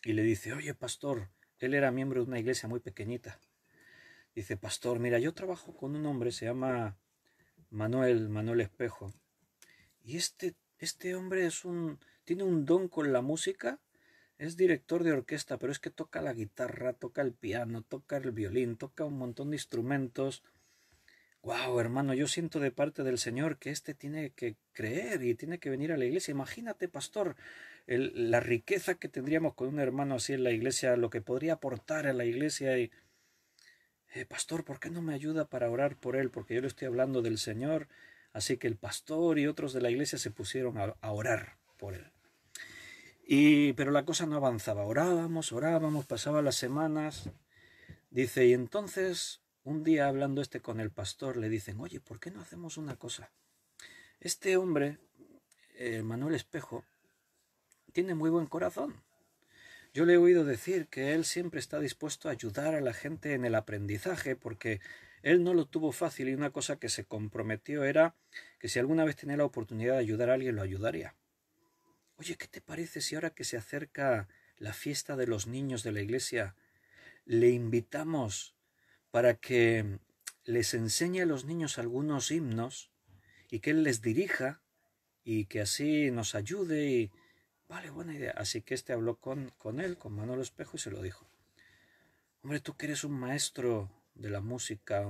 Y le dice, oye, pastor, él era miembro de una iglesia muy pequeñita. Dice, pastor, mira, yo trabajo con un hombre, se llama Manuel Espejo. Y este hombre tiene un don con la música. Es director de orquesta, pero es que toca la guitarra, toca el piano, toca el violín, toca un montón de instrumentos. Wow, hermano, yo siento de parte del Señor que tiene que creer y tiene que venir a la iglesia. Imagínate, pastor, la riqueza que tendríamos con un hermano así en la iglesia, lo que podría aportar a la iglesia. Y, pastor, ¿por qué no me ayuda para orar por él? Porque yo le estoy hablando del Señor. Así que el pastor y otros de la iglesia se pusieron a orar por él. Pero la cosa no avanzaba. Orábamos, pasaban las semanas. Dice, y entonces un día hablando con el pastor le dicen, oye, ¿por qué no hacemos una cosa? Este hombre, Manuel Espejo, tiene muy buen corazón. Yo le he oído decir que él siempre está dispuesto a ayudar a la gente en el aprendizaje porque él no lo tuvo fácil y una cosa que se comprometió era que si alguna vez tenía la oportunidad de ayudar a alguien, lo ayudaría. Oye, ¿qué te parece si ahora que se acerca la fiesta de los niños de la iglesia, le invitamos para que les enseñe a los niños algunos himnos y que él les dirija y que así nos ayude? Y vale, buena idea. Así que habló con él, con Manolo Espejo, y se lo dijo. Hombre, tú que eres un maestro de la música,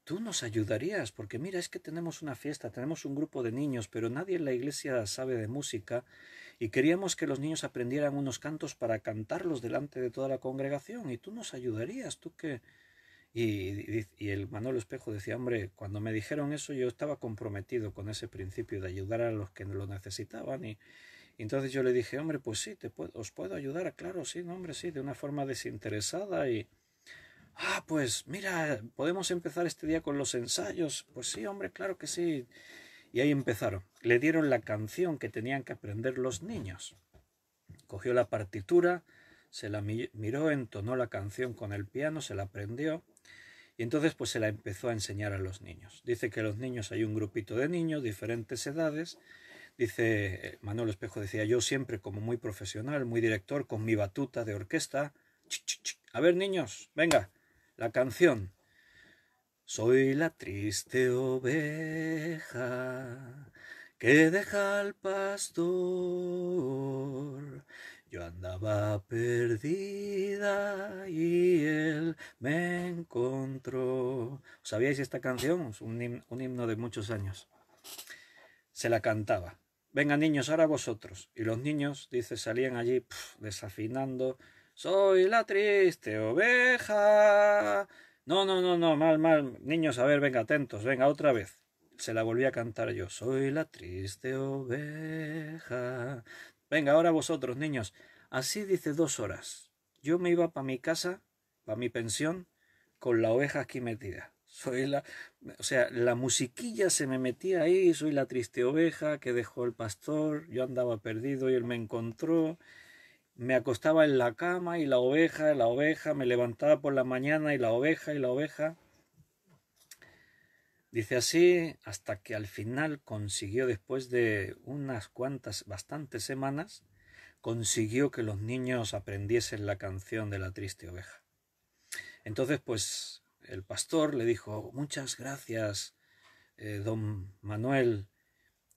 tú nos ayudarías, porque mira, es que tenemos una fiesta, tenemos un grupo de niños, pero nadie en la iglesia sabe de música y queríamos que los niños aprendieran unos cantos para cantarlos delante de toda la congregación y tú nos ayudarías, tú que... Y el Manolo Espejo decía, hombre, cuando me dijeron eso yo estaba comprometido con ese principio de ayudar a los que lo necesitaban y entonces yo le dije, hombre, pues sí, os puedo ayudar, claro, sí, no, hombre, sí, de una forma desinteresada y... Ah, pues mira, podemos empezar este día con los ensayos. Pues sí, hombre, claro que sí. Y ahí empezaron. Le dieron la canción que tenían que aprender los niños. Cogió la partitura, se la miró, entonó la canción con el piano, se la aprendió y entonces pues se la empezó a enseñar a los niños. Dice que los niños, hay un grupito de niños, diferentes edades. Dice, Manuel Espejo decía, yo siempre como muy profesional, muy director, con mi batuta de orquesta. A ver, niños, venga, la canción. Soy la triste oveja que deja al pastor. Yo andaba perdida y él me encontró. ¿Sabíais esta canción? Es un himno de muchos años. Se la cantaba. Venga, niños, ahora vosotros. Y los niños, dice, salían allí desafinando. Soy la triste oveja. No, mal. Niños, a ver, venga, atentos, venga, otra vez. Se la volví a cantar yo. Soy la triste oveja. Venga, ahora vosotros, niños. Así dice 2 horas. Yo me iba para mi casa, para mi pensión, con la oveja aquí metida. O sea, la musiquilla se me metía ahí, soy la triste oveja que dejó el pastor, yo andaba perdido y él me encontró. Me acostaba en la cama y la oveja, me levantaba por la mañana y la oveja. Dice así hasta que al final consiguió, después de unas cuantas, bastantes semanas, consiguió que los niños aprendiesen la canción de la triste oveja. Entonces, pues, el pastor le dijo, muchas gracias, don Manuel,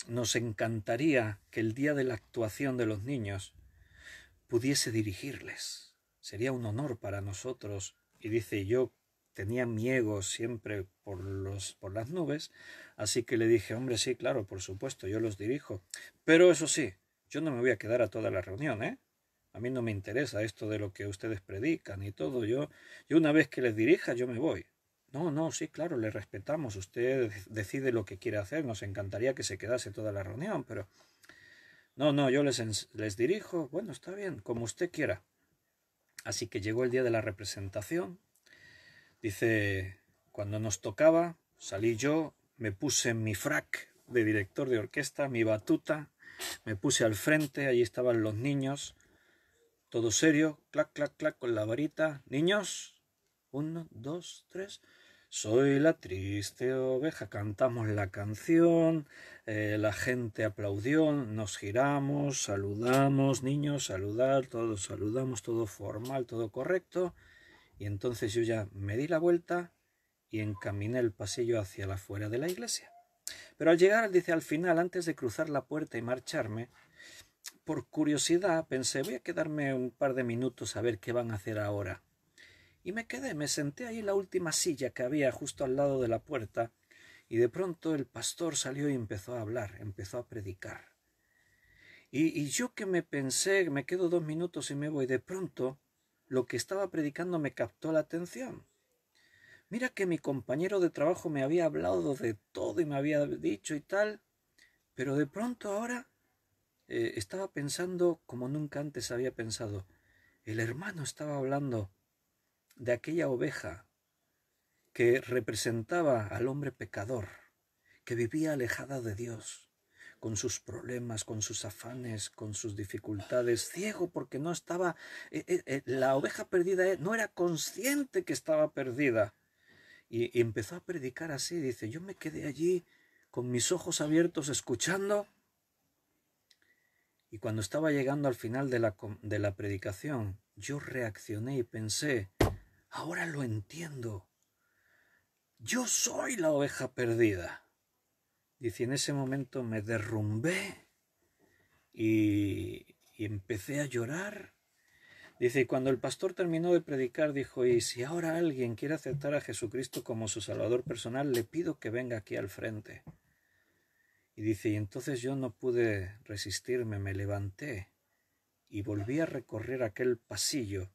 nos encantaría que el día de la actuación de los niños pudiese dirigirles. Sería un honor para nosotros. Y dice, yo tenía mi ego siempre por las nubes, así que le dije, hombre, sí, claro, por supuesto, yo los dirijo. Pero eso sí, yo no me voy a quedar a toda la reunión, ¿eh? A mí no me interesa esto de lo que ustedes predican y todo. Yo una vez que les dirija, yo me voy. No, no, sí, claro, le respetamos. Usted decide lo que quiere hacer. Nos encantaría que se quedase toda la reunión, pero no, no, yo les dirijo. Bueno, está bien, como usted quiera. Así que llegó el día de la representación. Dice, cuando nos tocaba, salí yo, me puse mi frac de director de orquesta, mi batuta, me puse al frente, allí estaban los niños, todo serio, clac, clac, clac, con la varita. Niños, 1, 2, 3. Soy la triste oveja. Cantamos la canción, la gente aplaudió, nos giramos, saludamos, niños, saludar, todos saludamos, todo formal, todo correcto. Y entonces yo ya me di la vuelta y encaminé el pasillo hacia la afuera de la iglesia. Pero al llegar, dice, al final, antes de cruzar la puerta y marcharme, por curiosidad pensé, voy a quedarme un par de minutos a ver qué van a hacer ahora. Y me quedé, me senté ahí en la última silla que había justo al lado de la puerta, y de pronto el pastor salió y empezó a hablar, empezó a predicar. Y yo que me pensé, me quedo 2 minutos y me voy, de pronto lo que estaba predicando me captó la atención. Mira que mi compañero de trabajo me había hablado de todo y me había dicho y tal, pero de pronto ahora estaba pensando como nunca antes había pensado. El hermano estaba hablando de aquella oveja que representaba al hombre pecador, que vivía alejada de Dios, con sus problemas, con sus afanes, con sus dificultades, ciego porque no estaba, la oveja perdida no era consciente que estaba perdida. Y empezó a predicar así, dice, yo me quedé allí con mis ojos abiertos escuchando, y cuando estaba llegando al final de la predicación, yo reaccioné y pensé, ahora lo entiendo, yo soy la oveja perdida. Dice, en ese momento me derrumbé y empecé a llorar. Dice, y cuando el pastor terminó de predicar, dijo, y si ahora alguien quiere aceptar a Jesucristo como su Salvador personal, le pido que venga aquí al frente. Y dice, y entonces yo no pude resistirme, me levanté y volví a recorrer aquel pasillo.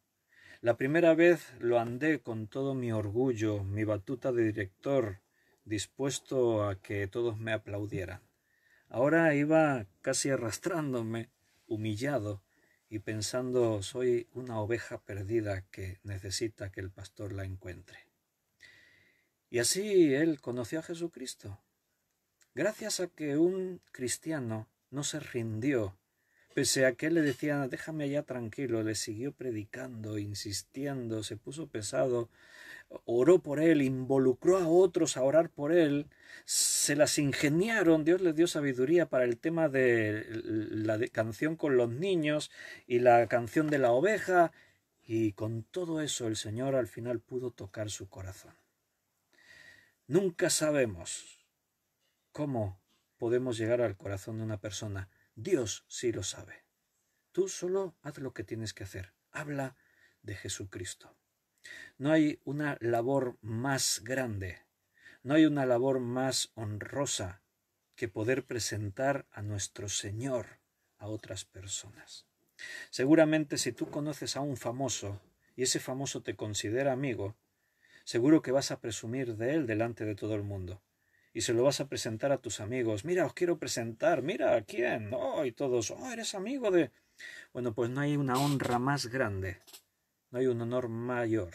La primera vez lo andé con todo mi orgullo, mi batuta de director, dispuesto a que todos me aplaudieran. Ahora iba casi arrastrándome, humillado, y pensando, soy una oveja perdida que necesita que el pastor la encuentre. Y así él conoció a Jesucristo. Gracias a que un cristiano no se rindió, pese a que él le decía, déjame allá tranquilo, le siguió predicando, insistiendo, se puso pesado, oró por él, involucró a otros a orar por él, se las ingeniaron, Dios les dio sabiduría para el tema de la canción con los niños y la canción de la oveja, y con todo eso el Señor al final pudo tocar su corazón. Nunca sabemos cómo podemos llegar al corazón de una persona. Dios sí lo sabe. Tú solo haz lo que tienes que hacer. Habla de Jesucristo. No hay una labor más grande, no hay una labor más honrosa que poder presentar a nuestro Señor a otras personas. Seguramente si tú conoces a un famoso y ese famoso te considera amigo, seguro que vas a presumir de él delante de todo el mundo. Y se lo vas a presentar a tus amigos. Mira, os quiero presentar, mira, ¿a quién? Oh, y todos, oh, eres amigo de... Bueno, pues no hay una honra más grande, no hay un honor mayor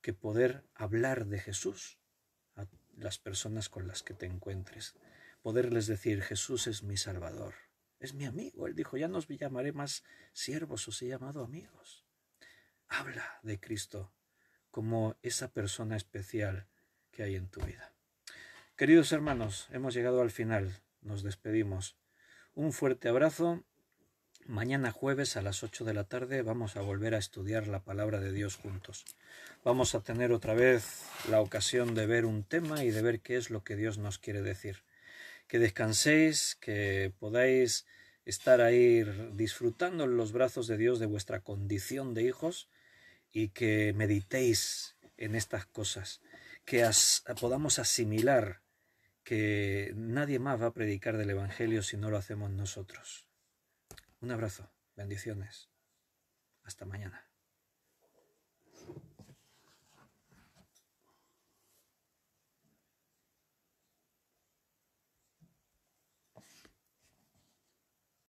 que poder hablar de Jesús a las personas con las que te encuentres. Poderles decir, Jesús es mi Salvador, es mi amigo. Él dijo, ya no os llamaré más siervos, os he llamado amigos. Habla de Cristo como esa persona especial que hay en tu vida. Queridos hermanos, hemos llegado al final, nos despedimos. Un fuerte abrazo. Mañana jueves a las 8 de la tarde vamos a volver a estudiar la palabra de Dios juntos. Vamos a tener otra vez la ocasión de ver un tema y de ver qué es lo que Dios nos quiere decir. Que descanséis, que podáis estar ahí disfrutando en los brazos de Dios de vuestra condición de hijos y que meditéis en estas cosas, que podamos asimilar que nadie más va a predicar del Evangelio si no lo hacemos nosotros. Un abrazo, bendiciones. Hasta mañana.